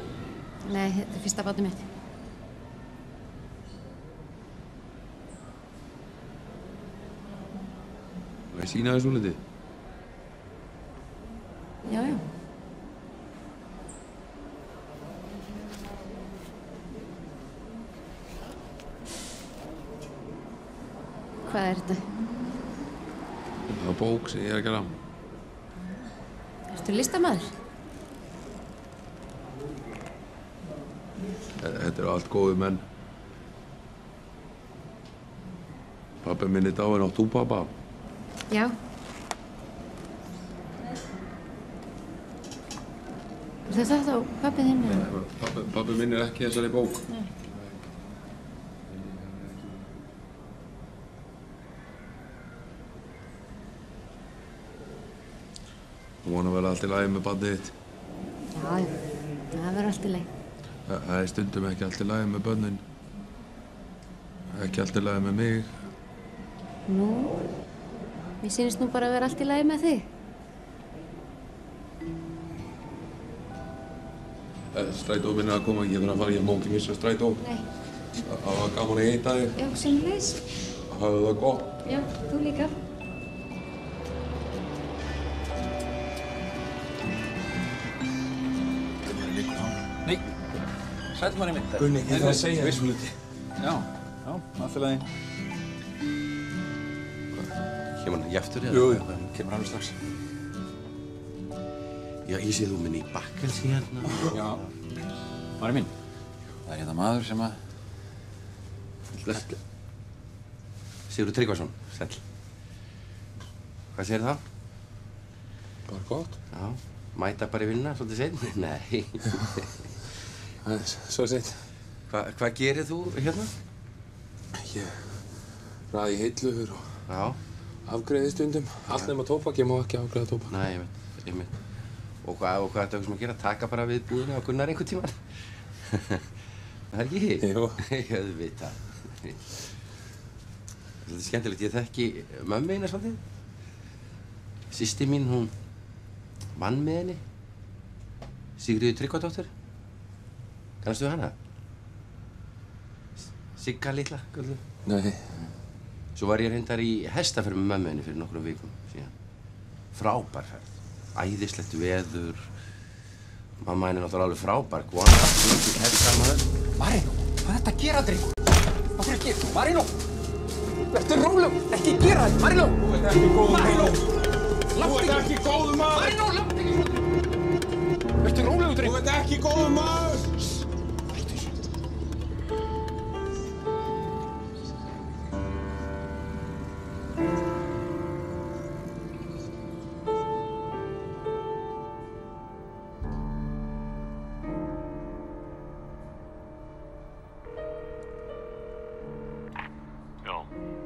Nei, þetta er fyrsta barnið mitt.
Má ég sýna þér svolítið?
Já, já. Hvað er þetta?
Það er bók sem ég er að gera.
Ertu listamaður?
Þetta eru allt góði menn. Pabbi minn er dáinn, átt þú pappa?
Já. Er þetta og pabbi þinn?
Pabbi minn er ekki í þessari bók.
Nei.
Þú vona vel allt í lagi með barnið þitt.
Já, já. Það verður allt í lagi.
Það er stundum ekki allt í lagi með börnin. Ekki allt í lagi með mig.
Nú, mér sýnist nú bara að vera allt í lagi með þig.
Strætó minn er að koma, ég þarf að fara, ég má ekki missa strætó.
Nei.
Það var gaman að hitta þig.
Já, sömuleiðis.
Hafðu það gott.
Já, þú líka.
Nei, sælmanni minn.
Gunni, ég þarf að segja þér
svolítið. Já, allt í lagi.
Kemur hann jaftur eða?
Jú, kemur alveg strax.
Já, ég sé þú minn í bakkelsi hérna.
Já, Mari mín. Það er hérna maður sem að...
Sæll. Sigurður Tryggvason, sæll. Hvað segir það?
Bara gott.
Já, mæta bara í vinna, svolítið seinni? Nei.
Aðeins, svo seitt.
Hvað gerir þú hérna?
Ég ræði heillufur og
já.
Afgreiði stundum. Allt nema tóbak, ég má ekki afgreiða tóbak.
Nei, ég veit. einmitt. Og hvað ætti okkur sem að gera? Taka bara við búðina á Gunnar einhvern tímann? Það er ekki? Jú. Auðvitað. Þetta er skemmtilegt, ég þekki mömmu eina svolítið. Systir mín, hún vann með henni. Sigríður Tryggvadóttir. Kannastu hana? Sigga litla, kallum.
Nei.
Svo var ég reyndar í hestaferð með mömmu henni fyrir nokkrum vikum síðan. Frábær ferð. Æðislegt veður. Mamma henni er náttúrulega alveg frábær. Kona, mikið hestamaður.
Marino, hvað er þetta að gera, Drengur? Af hverju ekki? Marino! Vertu rólegur, ekki gera þetta, Marino! Þú ert ekki góður maður. Þú ert ekki góður maður. Marino, láttu ekki svona. Vertu rólegur, Drengur. Þú ert ekki góður maður. Hættu þessu.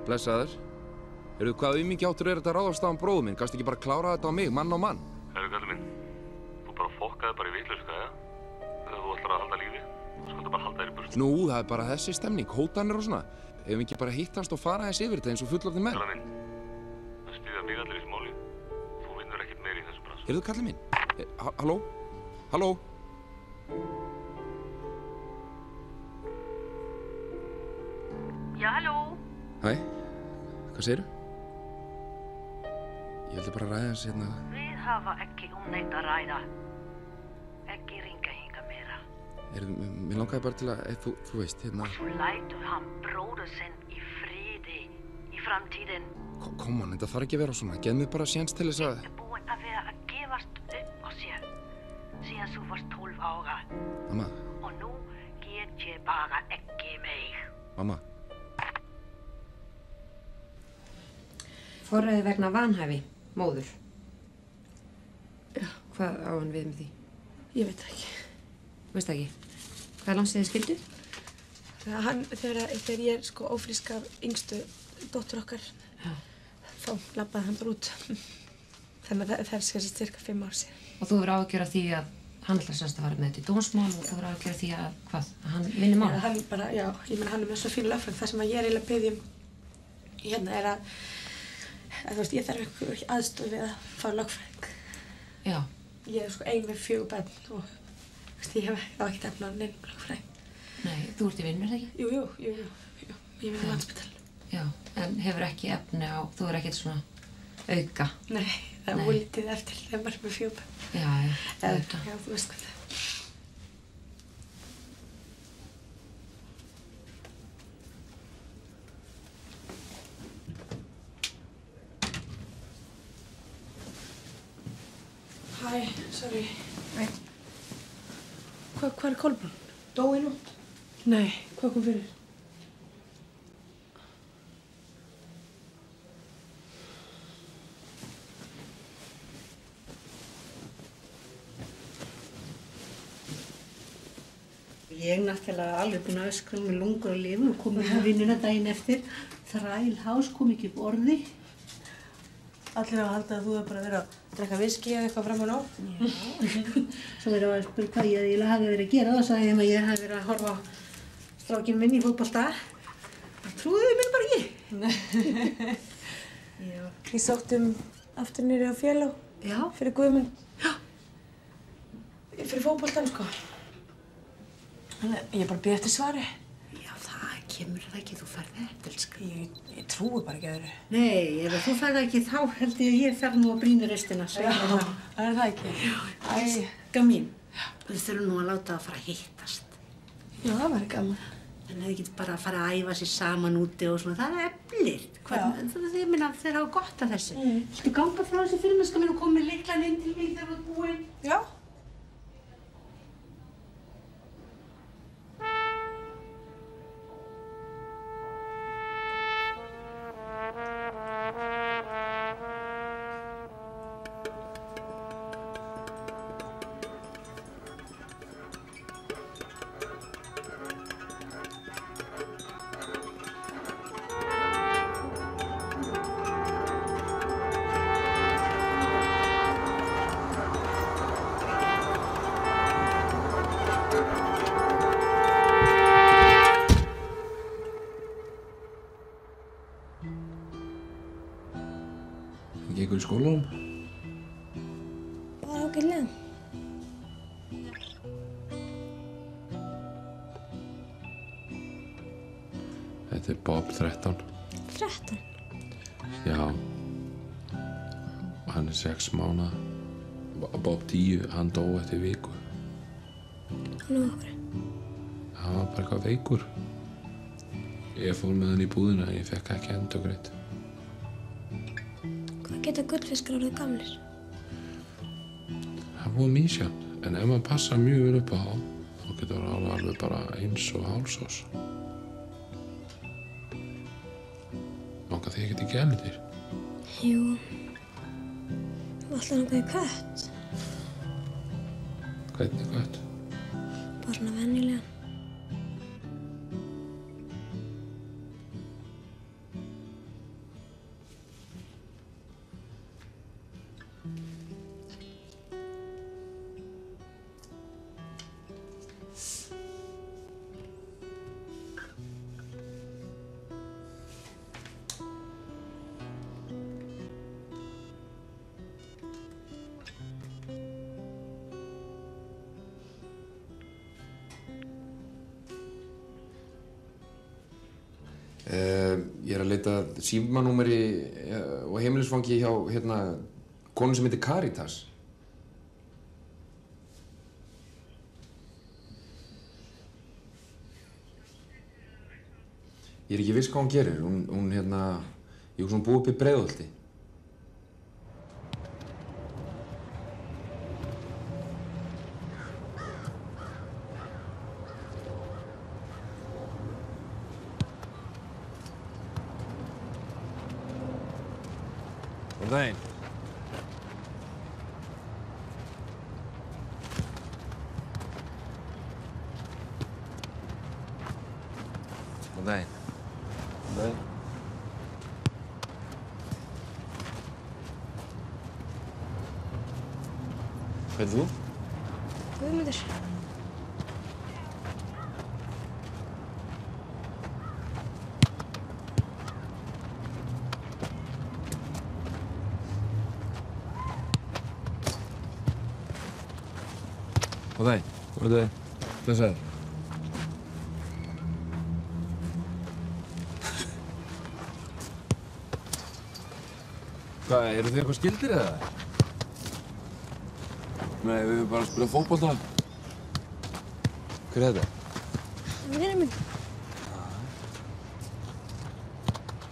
Blessaður. Heyrðu, hvað aumingjáttur er þetta að ráðast á hann bróður minn? Gast ekki bara klára þetta á mig, mann á mann?
Heyrðu, kallinn minn. Þú bara fokkaði bara í vitleysu, eða? Þegar þú ætlar að halda lífi, þá skaltu bara halda þér í burtu.
Nú, það er bara þessi stemning, hótanir og svona. Hefum við ekki bara hittast og fara þess yfir þetta eins og fullorðnir menn?
Kallinn minn, það styðja mig allir í þessu máli. Þú vinnur ekkert meira í þessu bransa.
Heyrðu, kallinn minn. Halló? Halló?
Já, halló?
Hæ? Hvað segirðu? Ég vildi bara ræða þess hérna...
Við hafa ekki neitt að ræða. Ekki ringa hingað meira.
Mér langaði bara til að, þú veist, hérna...
Og svo lætur hann bróður sinn í friði í framtíðin.
Kom on, þetta þarf ekki að vera svona. Geð mér bara séns til þess að...
Ég er búinn að vera að gefast upp á sér. Síðan þú varst 12 ára.
Mamma.
Og nú get ég bara ekki meir.
Mamma.
Forræði vegna vanhæfi, móður. Já. Hvað á hann við með því?
Ég veit það ekki.
Veist það ekki? Hvað er langt síðan skildu?
Þegar ég er sko ófrísk af yngstu dóttur okkar, þá labbaði hann bara út. Þannig að það er cirka 5 ár síðan.
Og þú hefur áhyggjur af því að hann ætlar semst að fara með þetta í dómsmál og þú hefur áhyggjur af því að, hvað, að hann vinni mál?
Hann bara, já, ég meina hann er með svo fínu lögfræðing. Það sem ég er eiginlega að biðja hérna er að þú veist, ég þarf einhver aðstoð við að fá lögfræðing. Já. Ég er sko ein með 4 börn og veist, ég hef ekkert efni á neinn lögfræðing.
Nei, þú ert í vinnu, er það ekki?
Jú. Ég vinn á Landspítalanum.
Já, en hefur ekki efni á, þú er ekkert svona auka?
Nei, það er úlítið eftir þegar maður er með 4 börn.
Já, auðvitað.
Já, þú veist hvað það er. Hæ, sorry. Nei. Hvað er Kolbrún? Dó í nótt? Nei, hvað kom fyrir?
Ég er náttúrulega alveg búin að öskra með lungur og lifur og kom í vinnuna daginn eftir. Þrælhás kom ekki upp orði.
Allir á að halda að þú hefur bara verið að drekka viski eða eitthvað fram á nótt.
Já. Svo verið að spyrja hvað ég eiginlega hafi verið að gera. Þá sagði ég að ég hafi verið að horfa á strákinn minn í fótbolta. Það trúðu þau mér bara ekki.
Já. Ég sótti aftur niður á Fjellá. Já. Fyrir Guðmund. Já. Fyrir fótboltan, sko. Þannig að ég bara bíð eftir svari.
Já, það kemur það ekki. Þú færði eftir, sko.
Ég trúi bara ekki öðru.
Nei, ef þú færði ekki þá held ég fer nú að brýna restina.
Já, það er það ekki.
Æska mín. Við þurfum nú að láta það fara að hittast.
Já, það væri gaman.
Þannig að þið getur bara að fara að æfa sér saman úti og svona. Það er eflir. Ég minna að þeir hafa gott af þessu. Viltu ganga frá þessu fyrirmennska mín og koma með lyklann inn til mig þegar þú ert búinn?
Já.
gengur í skólanum?
Bara ágætlega.
Þetta er Bob 13.
13?
Já. Hann er 6 mánaða. Bob 10, hann dó eftir viku.
Nú okkur.
Hann var bara eitthvað veikur. Ég fór með hann í búðina en ég fekk ekki endurgreitt.
Hvað geta gullfiskar orðið gamlir?
Það er misjafnt, en ef maður passar mjög vel upp á þá getur það alveg bara 1 og hálfs árs. Langar þig ekkert í gæludýr?
Jú. Alltaf langaði í kött.
Hvernig kött?
Bara svona venjulegan.
Ég er að leita símanúmeri og heimilisfangi hjá konu sem heitir Caritas. Ég er ekki viss hvað hún gerir. Ég hugsa hún búið upp í Breiðholti.
Góðan daginn. Góðan daginn. Góðan daginn. Hvað er þú?
Guðmundur.
Góðan daginn. Góðan daginn. Blessaður. Hvað, eru þið eitthvað skildir eða? Nei, við erum bara að spila fótbolta. Hver er þetta?
Vinur minn.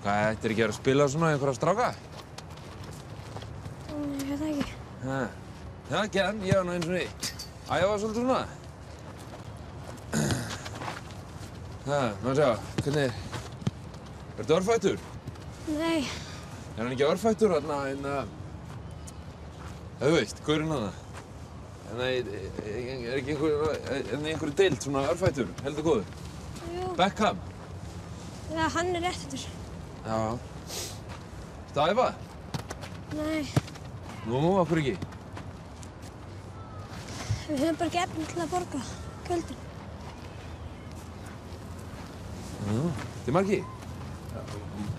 Hvað, ættir ekki að vera að spila svona einhverja stráka?
Ég veit það ekki.
Já, gerðan. Ég var nú einu svona æfa svolítið svona. Maður sjá, hvernig er? Ertu örfættur?
Nei.
Er hann ekki örfættur þarna, þú veist, gaurinn hana? Er ekki einhverju deild svona örfættur, heldur góður?
Jú.
Beckham?
Já, hann er réttur.
Já. Ertu að æfa?
Nei.
Nú, af hverju ekki?
Við höfum bara ekki efni til að borga gjöldin.
Þið margi?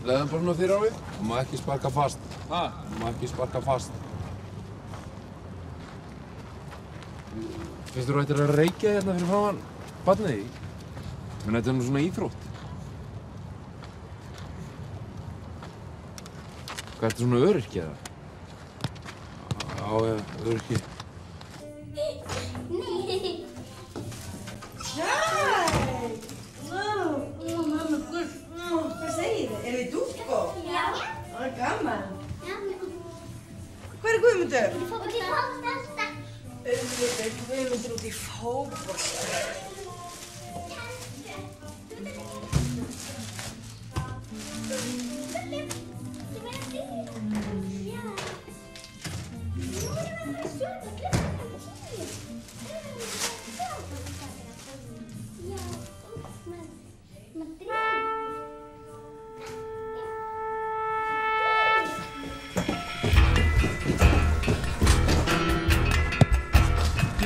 Leðan bara ná þér á við? Þú má ekki sparka fast. Þú má ekki sparka fast. Finnst þú ættir að reykja hérna fyrir framan barnið í? Menn þetta er nú svona íþrótt. Hvað, ertu svona öryrki eða? Já, öryrki.
Hvað segir þið? Er þið dúkko? Já. Það er gaman. Hvað er Guðmundur?
Út í fótbolta.
Auðvitað er Guðmundur út í fótbolta.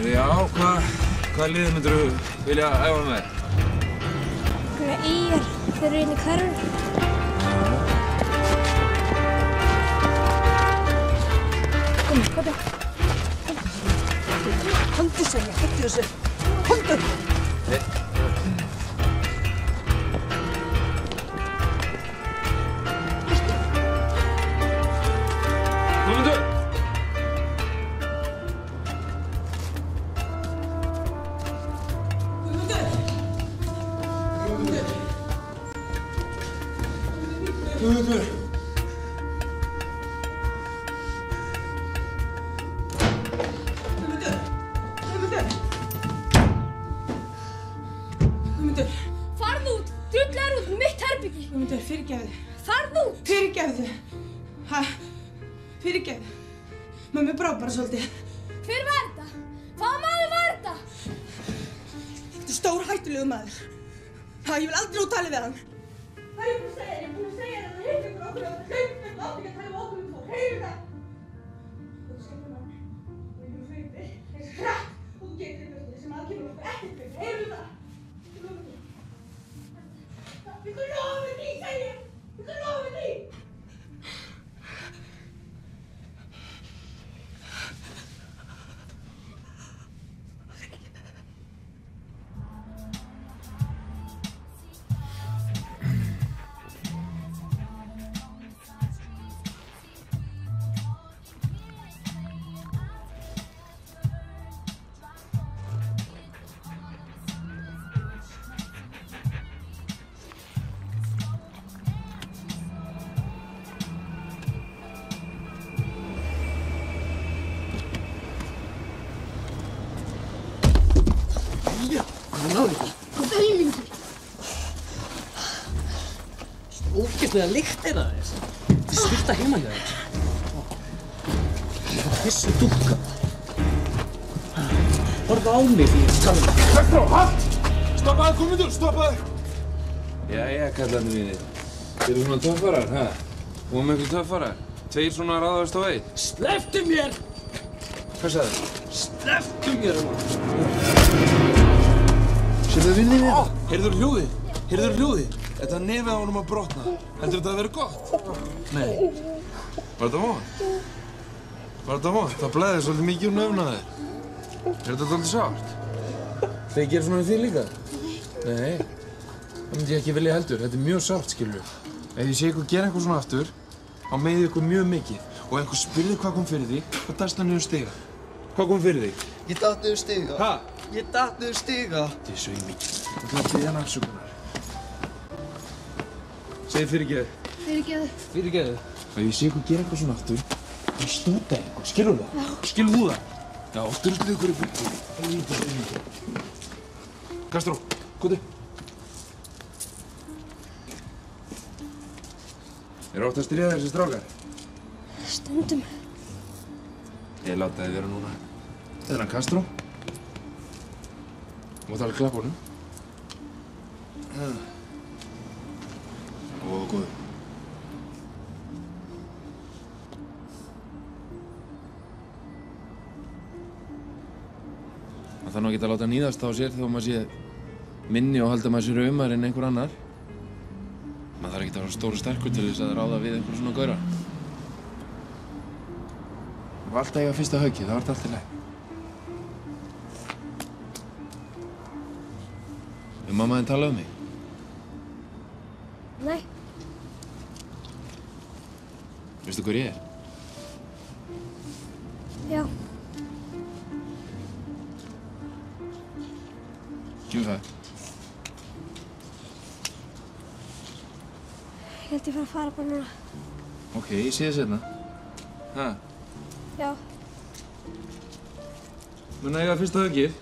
Já, hvað liðið myndirðu vilja æfa með?
Þeir eru inn í hverfinu.
Komdu. Komdu, segja, hættu þessu. Komdu.
Guðmundur! Guðmundur!
Guðmundur.
Farðu út! Drullar út mitt herbyggi!
Guðmundur, fyrirgefðu.
Farðu út!
Fyrirgefðu. Ha? Fyrirgefðu. Mömmu brá bara svolítið.
Hver var þetta? Hvaða maður var þetta?
Þetta er stór hættulegu maður. Ha, ég vil aldrei úttala við hann.
Hvað er ég búin að segja þér? Ég er búin að segja þér að það heitir ykkur okkur og það hlaupir ykkur átt ekki að tala um okkur um tvo. Heyrðu það? Þú skemmtir mann. Og ég hlaupi eins hratt og þú getur í börnum sem aðkemur okkur ekkert fyrir. Heyrðu það? Við lofum því, segi ég. Við lofum því.
Ógeðslega lykt er það þess. Þetta er spilta heima hjá þér. Það pissu dúkka. Horfa á mig því ég tala um það.
Kastró, halt! Stoppaðu, Guðmundur, stoppaðu! Jæja, kallarnir mínir. Þið eru svona töffarar, ha? Og með einhver töffarar? Tveir svona ráðast á einn?
Slepptu mér!
Hvað sagði þið?
Slepptu mér!
Sérðu vinnið mér? Heyrður hljóðið? Heyrður hljóðið? Þetta nefið á honum að brotna. Heldur þetta að vera gott? Nei. Var þetta von? Var þetta von? Það blæði svolítið mikið úr nöfn að þér. Er þetta svolítið sárt? Þeir gera svona við þig líka? Nei. Það myndi ég ekki vilja heldur. Þetta er mjög sárt, skilur. Ef ég sé ykkur gera eitthvað svona aftur, þá meiði ykkur mjög mikið. Og ef einhver spyrði hvað kom fyrir því, þá dast hann niður stiga. Hvað kom fyrir því?
Ég datt niður stiga.
Ha?
Ég datt niður stiga.
Þetta er svo í mikið. Þú ætla að biðja hann afsökunar. Segðu fyrirgeðu.
Fyrirgeðu.
Fyrirgeðu. Ef ég sé ykkur gera eitthvað svona aftur, þá stúta ég ykkur. Skilur það? Já. Skilur þú það? Já, styrlið ykkur í búti. Kastró, góðu. Er ótt að stríða þessi strákar?
Stundum.
Ég láta þið vera núna. Þetta er hann Kastró. Þú mátt alveg klappa honum. Og góðu. Það þarf nú ekki að láta níðast á sér þegar maður sé minni og halda maður sér aumar en einhver annar. Maður þarf ekki að vera stór og sterkur til þess að ráða við einhver svona gaura. Það var alltaf eiga fyrsta höggið, það var allt í lagi. Hefur mamma þín talað um mig?
Nei.
Veistu hver ég er?
Já.
Kemur það?
Ég held ég fara að fara bara núna.
Ok, ég sé það seinna. Ha?
Já.
Mun eiga fyrsta höggið?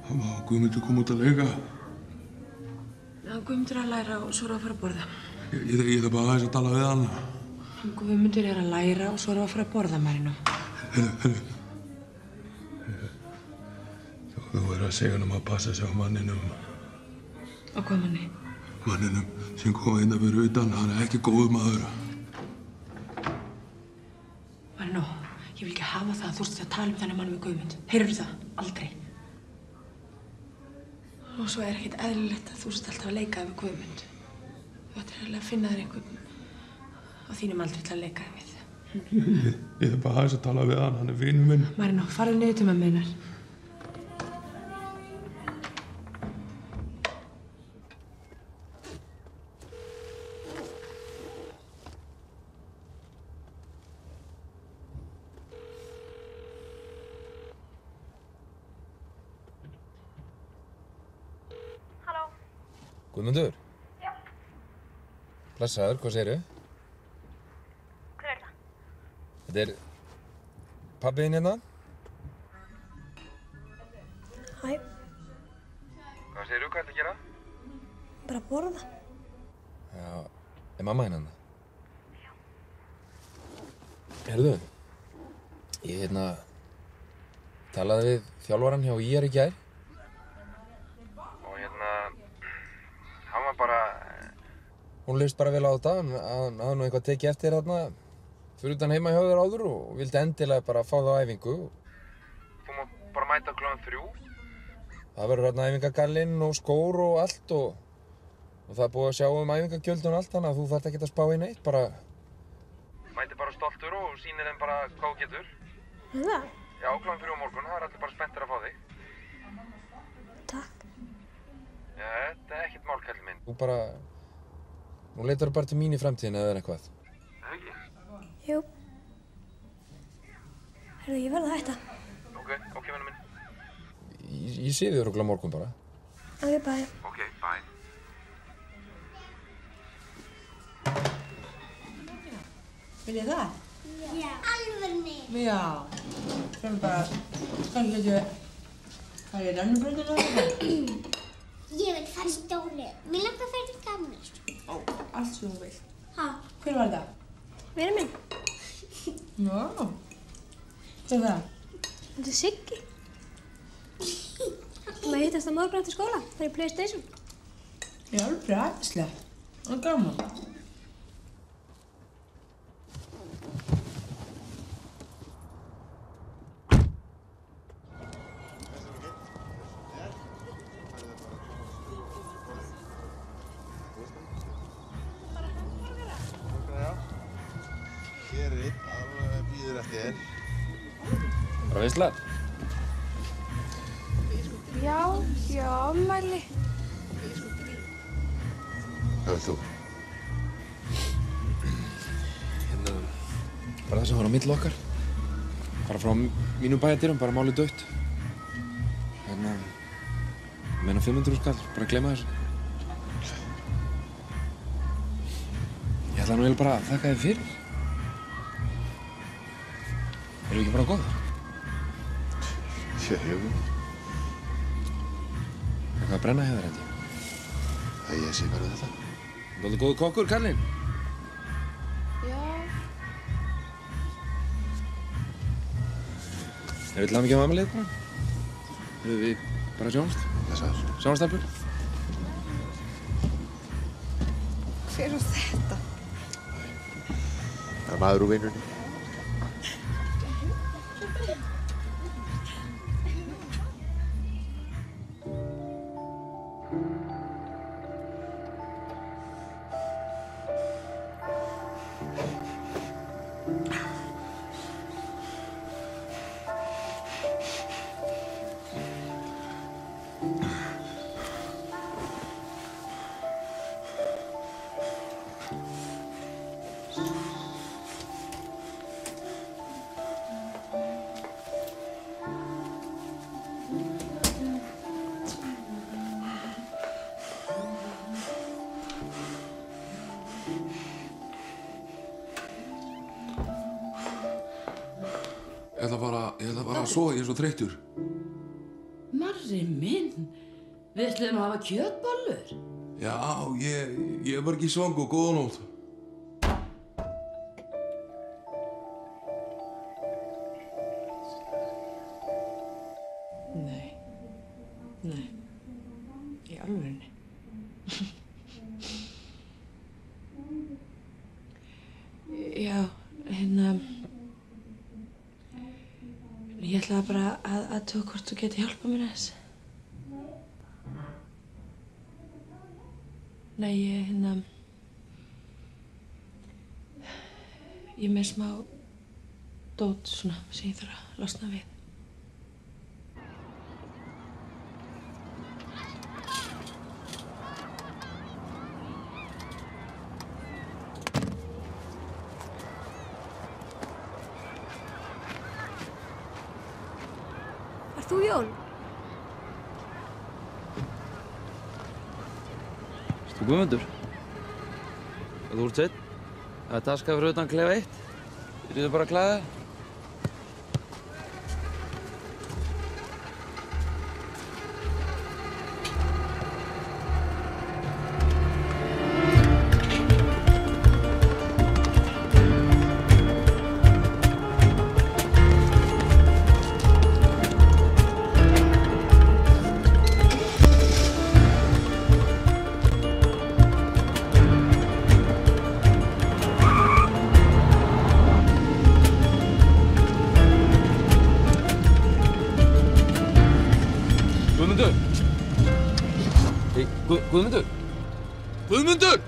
Guðmundur kom út að leika.
Guðmundur er að læra og svo er að fara að borða.
Ég þarf bara aðeins að tala við hann.
Guðmundur er að læra og svo er að fara að borða, Marino.
Heyrðu. Þú verður að segja hann að passa sig á manninum.
Á hvað manni?
Manninum sem kom inn að vera utan, hann er ekki góður maður.
Marino, ég vil ekki hafa það að þú ert að tala um þennan mann við Guðmund. Heyrðu það? Aldrei. Og svo er ekkert eðlilegt að þú ert alltaf að leika við Guðmund. Þú ættir eiginlega að finna þér einhvern á þínum aldri til að leika við.
Ég þarf bara aðeins að tala við hann er vinur minn.
Marino, farðu niður til mömmu þinnar.
Guðmundur?
Já.
Blessaður, hvað segirðu?
Hver er það?
Þetta er pabbi þinn hérna.
Hæ.
Hvað segirðu, hvað ertu að gera?
Bara að borða.
Já, er mamma þín hérna? Já. Heyrðu, ég talaði við þjálfarann hjá IR í gær. Hún leist bara vel á þetta, hann hafði nú eitthvað tekið eftir þarna fyrir utan heima hjá þér áður og vildi endilega bara fá það á æfingu. Þú má bara mæta klukkan 3. Það verður þarna æfingagallinn og skór og allt og það er búið að sjá um æfingagjöldun og allt þannig að þú þarft ekki að spá í neitt, bara mæti bara stoltur og sýnir þeim bara hvað þú getur.
Það?
Já, klukkan 3 á morgun, það er allir bara spenntir að fá þig.
Takk.
Já, þetta er ekkert mál, kallinn minn. Nú leitar bara til mín í framtíðin eða eitthvað. Ekki?
Jú. Heyrðu, ég verð að hætta.
Ok, vennar minn. Ég sé þig örugglega morgun bara.
Ok, bye.
Ok, bye.
Viljið það?
Já. Alvörni.
Já. Sem bara, kannski getur hvað er rennubrautina eða eitthvað?
Ég vil fara í stóri. Mér langar að fara til gamlaskóla.
Ó, allt sem þú vilt.
Ha?
Hver var það?
Vinur minn.
Já. Hver er það?
Þetta er Siggi. Við hittast á morgun eftir skóla. Það er PlayStation.
Já, alveg æðislega. Það er gaman.
Bara veisla?
Já, afmæli.
Hvað vilt þú?
Bara það sem var á milli okkar. Bara frá mínum bæjardyrum, bara málið dautt. Meina 500 skall, bara að gleyma þessu. Ég ætla nú eiginlega bara að þakka þér fyrir. Erum við ekki bara góðar?
Jú.
Eitthvað að brenna hjá þér, held ég.
Það ég sé bara þetta.
Þú ert góður kokkur, kallinn.
Já.
Erum við til hamingju með afmælið bara? Erum við bara sjáumst?
Blessaður.
Sjáumst, stelpur?
Hver var þetta?
Það er maður úr vinnunni.
Ég ætla bara að sofa, ég er svo þreyttur.
Marri, Snorri minn, við ætlum að hafa kjötbollur.
Já, ég er bara ekki svangur, góða nótt.
Nei, í alvörinni. Já, ég ætlaði bara að athuga hvort þú geti hjálpað mér aðeins. Nei, ég er með smá dót svona sem ég þarf að losna við.
Ert þú Jón?
Ertu Guðmundur? Ef þú ert sveinn, það er taska fyrir utan klefa 1. Byrjuðu bara að klæða þig. Guðmundur! Guðmundur!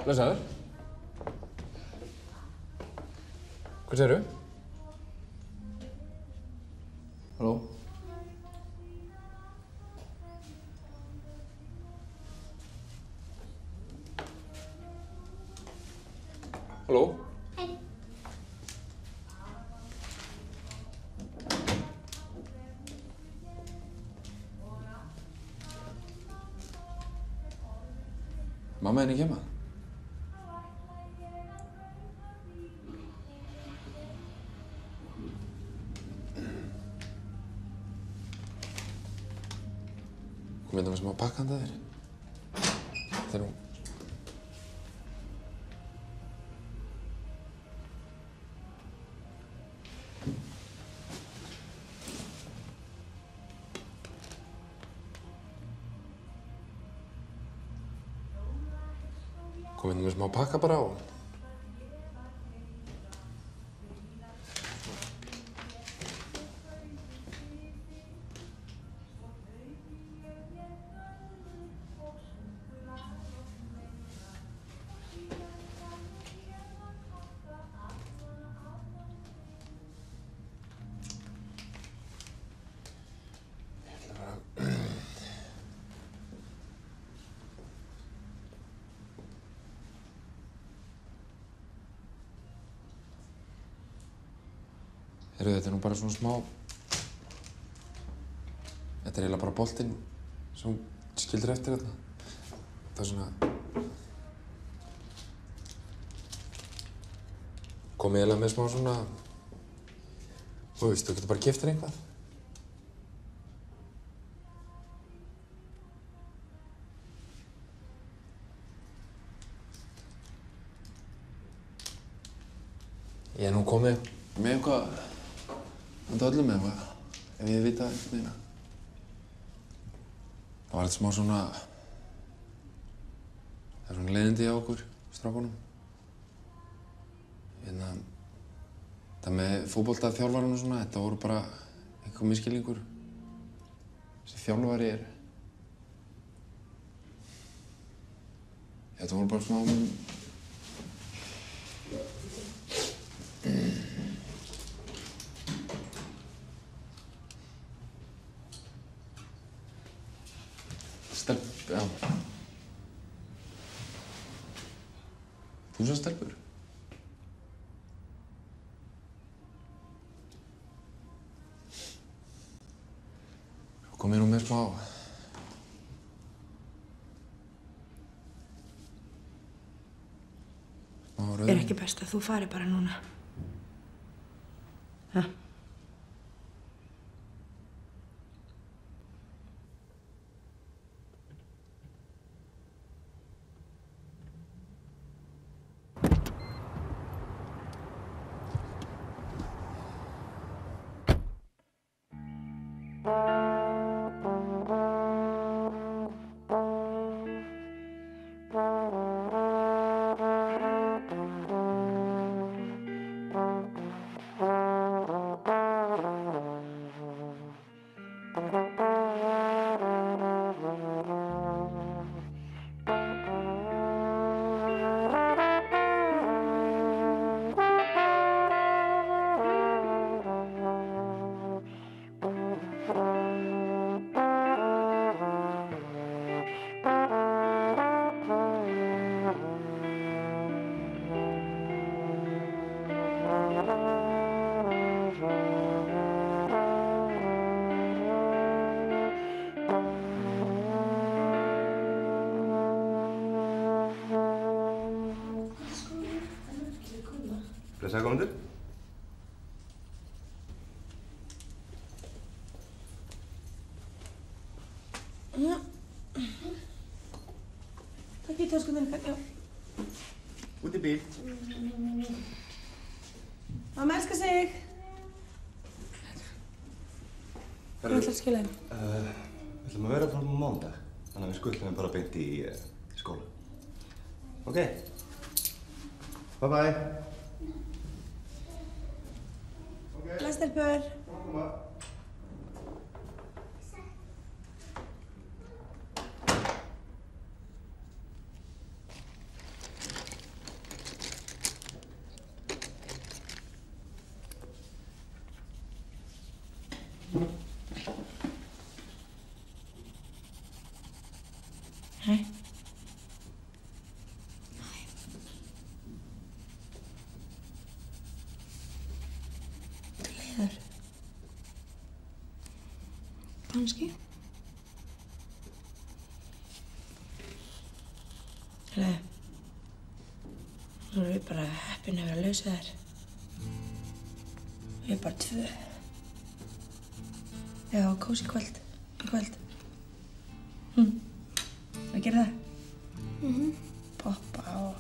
Blessaður. Hvað segirðu? Halló? Halló? Mamma er ekki heima? Komið það með smá pakka handa þér? Þegar hún... Komið það með smá pakka bara á? Þetta er nú bara svona smá... Þetta er eiginlega bara boltinn sem hún skildir eftir þarna. Það er svona... Komið eiginlega með smá svona... Þú veist, þú getur bara keypt þér eitthvað. Ég er nú komið með eitthvað... Handa öllum með eitthvað, ef ég vita eitthvað neina. Það var eitthvað smá svona... Það er svona leiðindi á okkur, strákunum. Það
Það með fótboltaþjálfarann og svona, þetta voru bara eitthvað misskilningur. Þessi þjálfari er... Þetta voru bara svona... Já. Þú sem stelpur? Kom ég nú með smá...
Er ekki best að þú fari bara núna? Ha?
Blessaður komendur.
Já. Takk í töskunni ykkar, já.
Út í bíl.
Mamma elskar sig. Hvað ætlar að skila þeim?
Við ætlum að vera fram á mánudag, þannig að við skutlum bara beint í skóla. Ok. Bye bye.
Bless, stelpur. Hei. Leiður. Kannski. Nei. Nú erum við bara heppin að vera laus við þær. Við erum bara tvö. Já, kósí kvöld. Í kvöld. Að gera það? Poppa og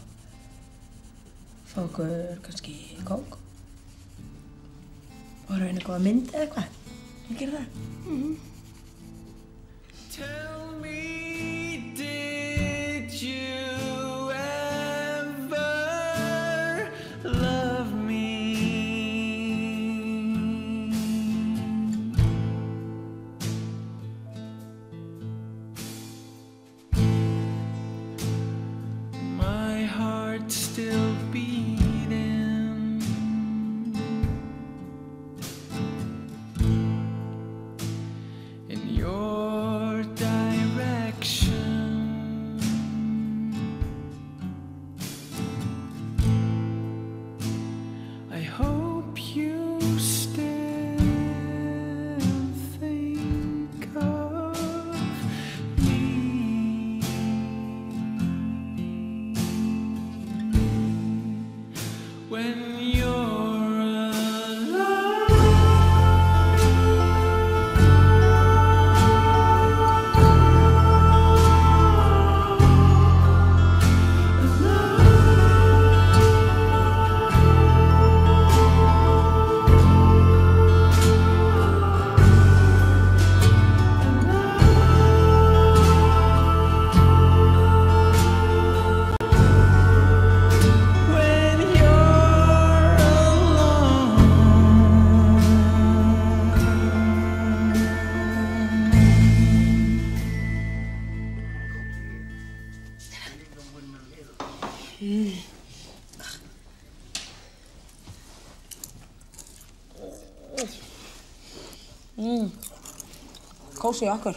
fá okkur kannski kók. Og horfa á eina góða mynd eða eitthvað. Að gera það?
Tell me, did you ever love me? My heart still beating. In your direction. I hope you still think of me.
Kósí okkur.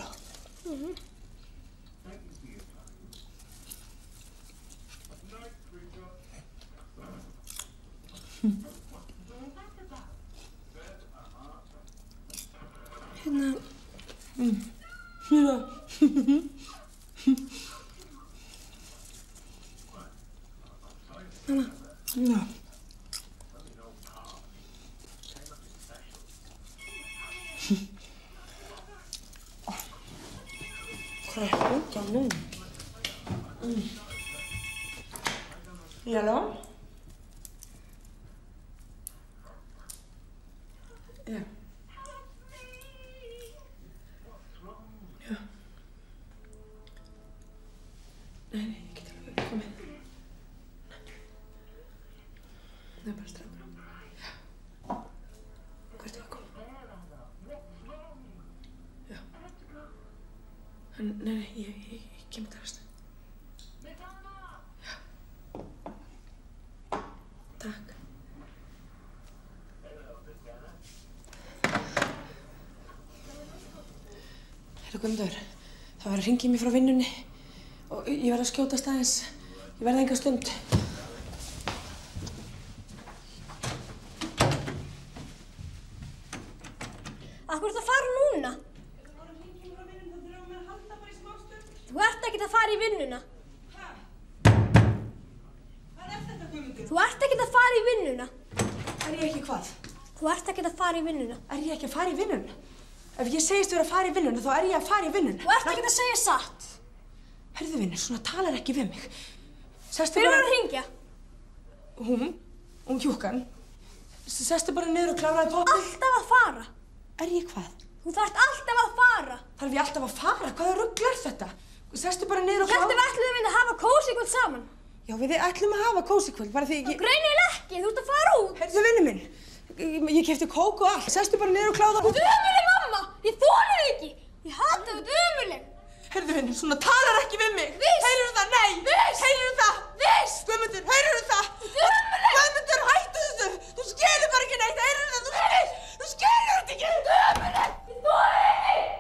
Hérna. Hérna. Mamma. Já. Hvað er út á núna? Halló? Já. Já. Nei, ég get alveg komið. Það er bara strákur. Já. Hvert var að koma? Já. Nei, ég kem til aðstu. Já. Takk. Heyrðu Guðmundur, það var að hringja í mig frá vinnunni og ég verð að skjótast aðeins. Ég verð enga stund.
Akkur ertu að fara núna? Þú ert ekkert að fara í vinnuna. Þú ert ekkert að fara í vinnuna.
Er ég ekki hvað?
Þú ert ekkert að fara í vinnuna.
Er ég ekki að fara í vinnuna? Ef ég segist vera að fara í vinnuna, þá er ég að fara í vinnuna.
Þú ert ekkert að segja satt.
Herðu vinnur, svona talar ekki við mig.
Hver var að hringja?
Hún Júkkan. Sestu bara niður og kláraði pottið.
Alltaf að fara.
Er ég hvað?
Þú þarft alltaf að fara.
Þarf ég alltaf að fara? Hvaða rugl er þetta? Sestu bara niður og kláraði.
Hvernig ætlum við að hafa kósíkvöld saman?
Já, við ætlum að hafa kósíkvöld, bara því ég...
Greinilega ekki, þú ert að fara út.
Herðu vinnu minn. Ég keypti kók og allt. Sestu bara niður og kláraði.
Þú ert ömuleg, mamma. Ég þoli þig ekki. Ég hata þú ömuleg.
Herðu vinnu, svona talar ekki við mig.
Viss.
Heyrðu það? Nei.
Viss.
Heyrðu það?
Viss.
Guðmundur, heyrðu það?
Þú ert ömuleg.
Guðmundur, hættu þessu. Þú skilur bara ekki neitt. Heyrðu það? Þú skilur þetta ekki.
Þú ert ömuleg. Ég þoli þig ekki.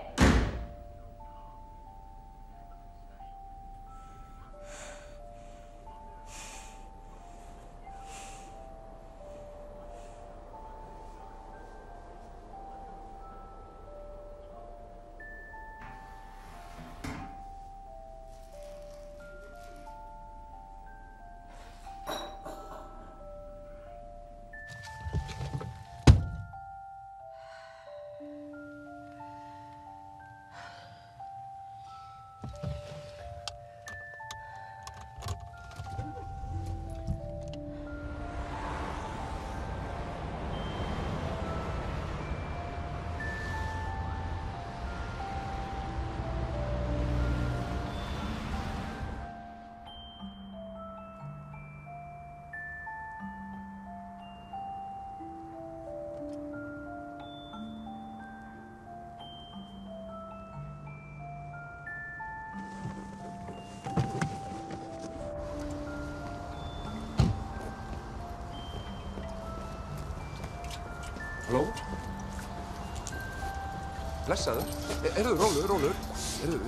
Halló? Blessaður. Rólur.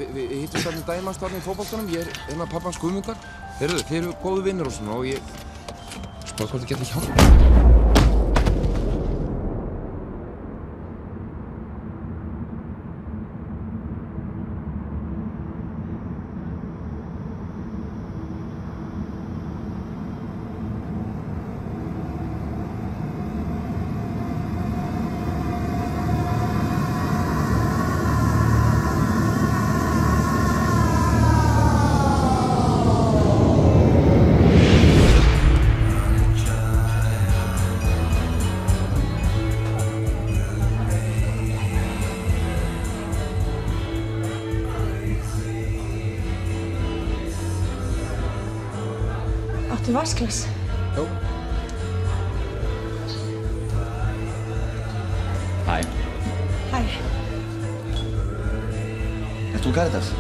Við hittum þarna daginn manns þarna í fótboltanum. Ég er með pappans Guðmundar. Þið eru góðu vinnir og svona og ég... Spáðu hvort þið geti hjálpað.
Áttu vasklas?
Jó.
Hæ.
Hæ.
Ert þú Caritas?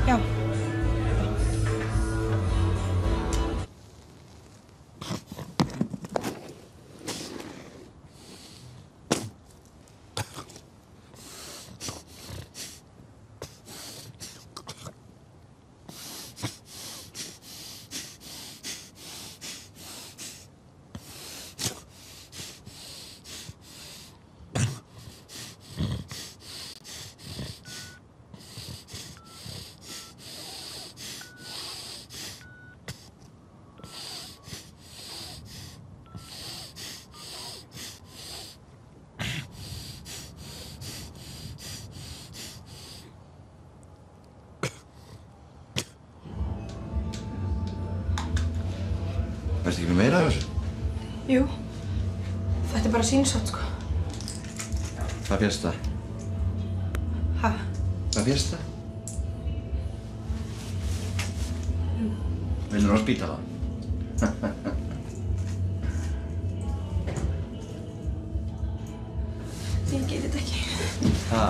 Já.
Veistu ekki meira af þessu?
Jú. Þetta bara sýnishorn, sko.
Hvað férst það?
Ha?
Hvað férst það? Vinnur á spítala?
Ég get þetta ekki.
Ha?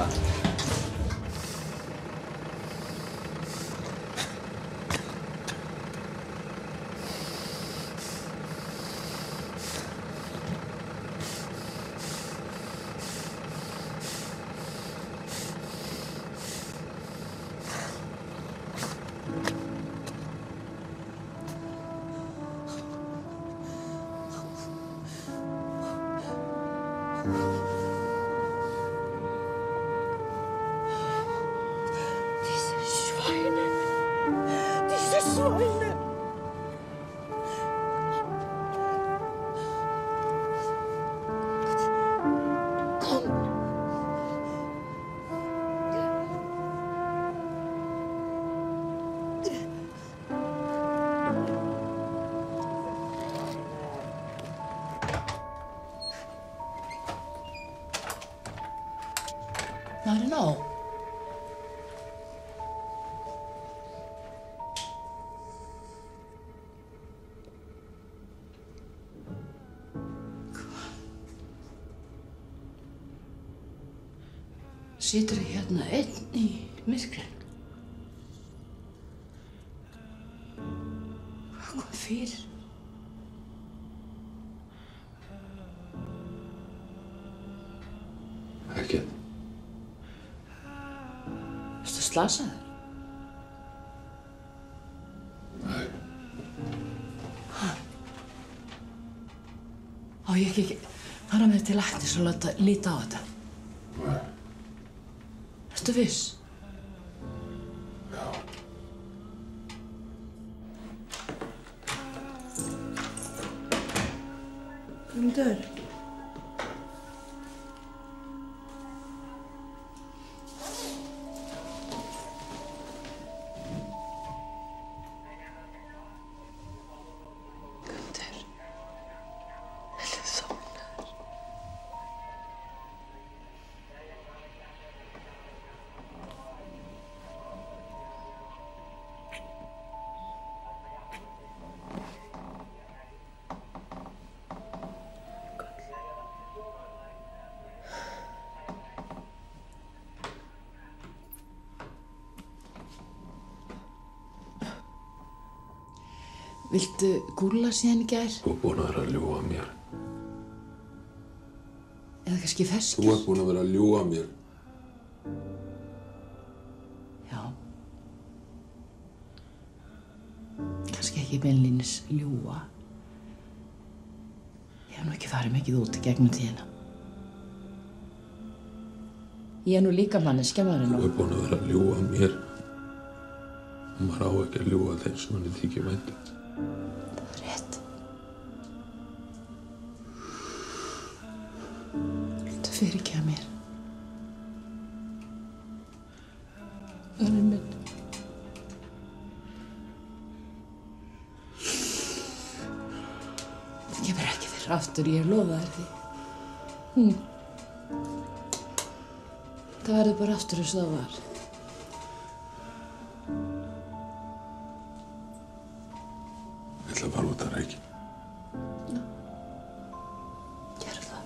Marinó. Situr hérna einn í myrkrinu. Hvað kom fyrir?
Ekkert.
Ertu slasaður?
Nei.
Á ég ekki fara með til læknis og láta líta á þetta?
Nei.
Ertu viss?
Já.
Guðmundur.
Viltu gúlla síðan í gær?
Þú ert búin að vera að ljúga mér.
Eða kannski ferskir?
Þú ert búin að vera að ljúga mér.
Já. Kannski ekki beinlínis ljúga. Ég hef nú ekki farið mikið út í gegnum tíðina. Ég er nú líka manneskja, Marinó.
Þú ert búin að vera að ljúga mér. Maður á ekki að ljúga þeim sem henni þykir vænt um.
Það er rétt. Viltu fyrirgefa mér? Örn minn. Það kemur ekki fyrir aftur, ég lofa þér því. Það verður bara aftur eins og það var.
Ég ætla að fara út að reykja.
Gerðu það.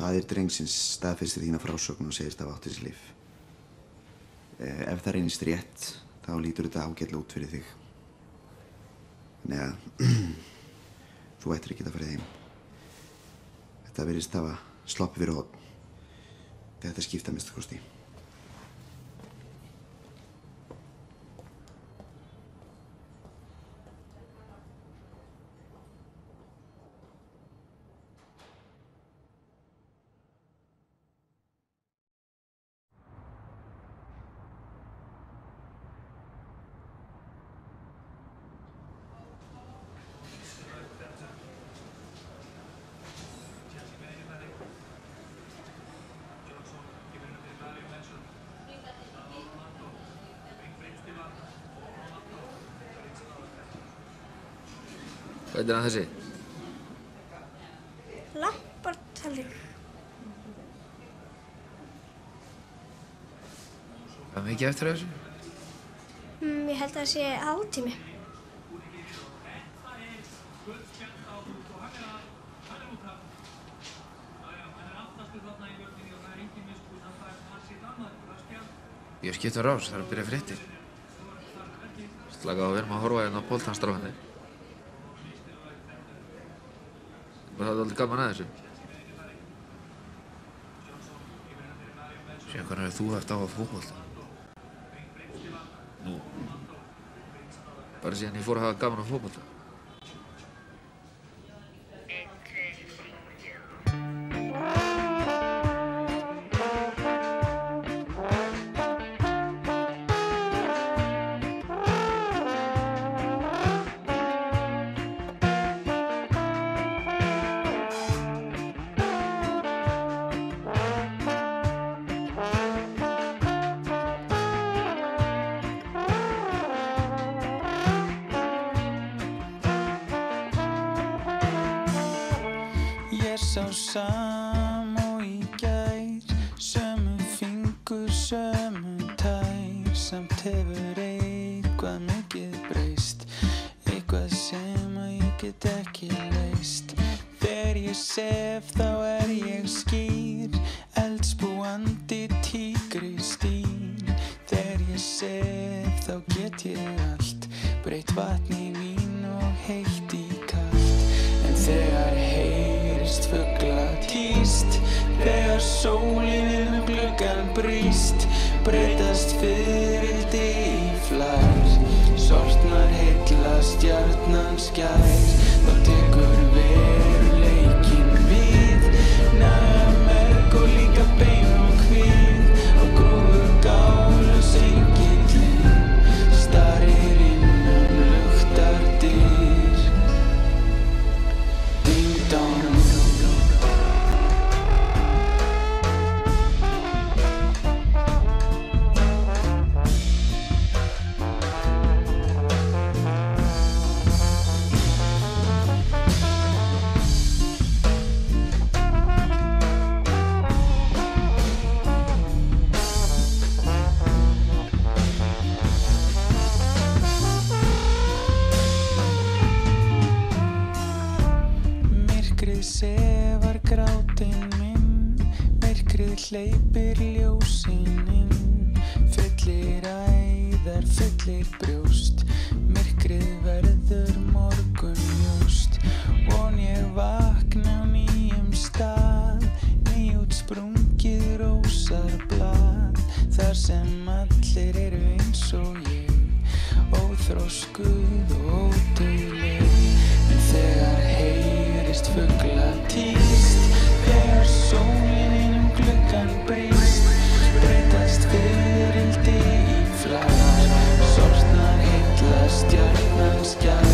Faðir drengsins staðfestir þína frásögn og segist hafa átt þessi líf. Ef það reynist rétt, þá lítur þetta ágætlega út fyrir þig. Þannig að þú ættir ekki að fara heim. Þetta virðist hafa sloppið fyrir horn. Þetta skipta minnsta kosti.
Hvað er þessi?
Lampartelling.
Hvað mikið eftir af þessu?
Ég held að það sé hálftími.
Ég skipti á rás, það er að byrja fréttir. Slaka á að við erum að horfa hérna á boltanstráðinni. Það er aldrei gaman að þessu. Síðan hvernig hefur þú haft á að fótbolta? Nú. Bara síðan ég fór að hafa gaman að fótbolta.
Sá sam og í gær, sömu fingur, sömu tær, samt hefur eitthvað mikið breyst, eitthvað sem að ég get ekki leist. Þegar ég sef þá ég skýr, eldsbúandi tígrisdýr. Þegar ég sef þá get ég allt, breytt vatn í vín og heitt í kalt. En þegar heyrist fugla tíst, þegar sólin gluggann brýst, breytast fiðrildi í flær. Sortnar heilla stjarnan skær, þá tekur veruleikinn við. Naga merg og líka bein og hvið, og grúfur gálaus engillinn starir inn luktar dyr. Ding dong. Sefar grátinn minn, myrkrið hleypir ljósin inn, fyllir æðar, fyllir brjóst, myrkrið verður morgunljóst. Von ég vakna á nýjum stað, nýútsprungið rósarblað, þar sem allir eru eins og ég, óþroskuð og ódauðleg. En þegar heyrist fugla tíst, þegar sólin gluggann brýst, breytast fiðrildi í flær. Sortnar heilla stjarnan skær,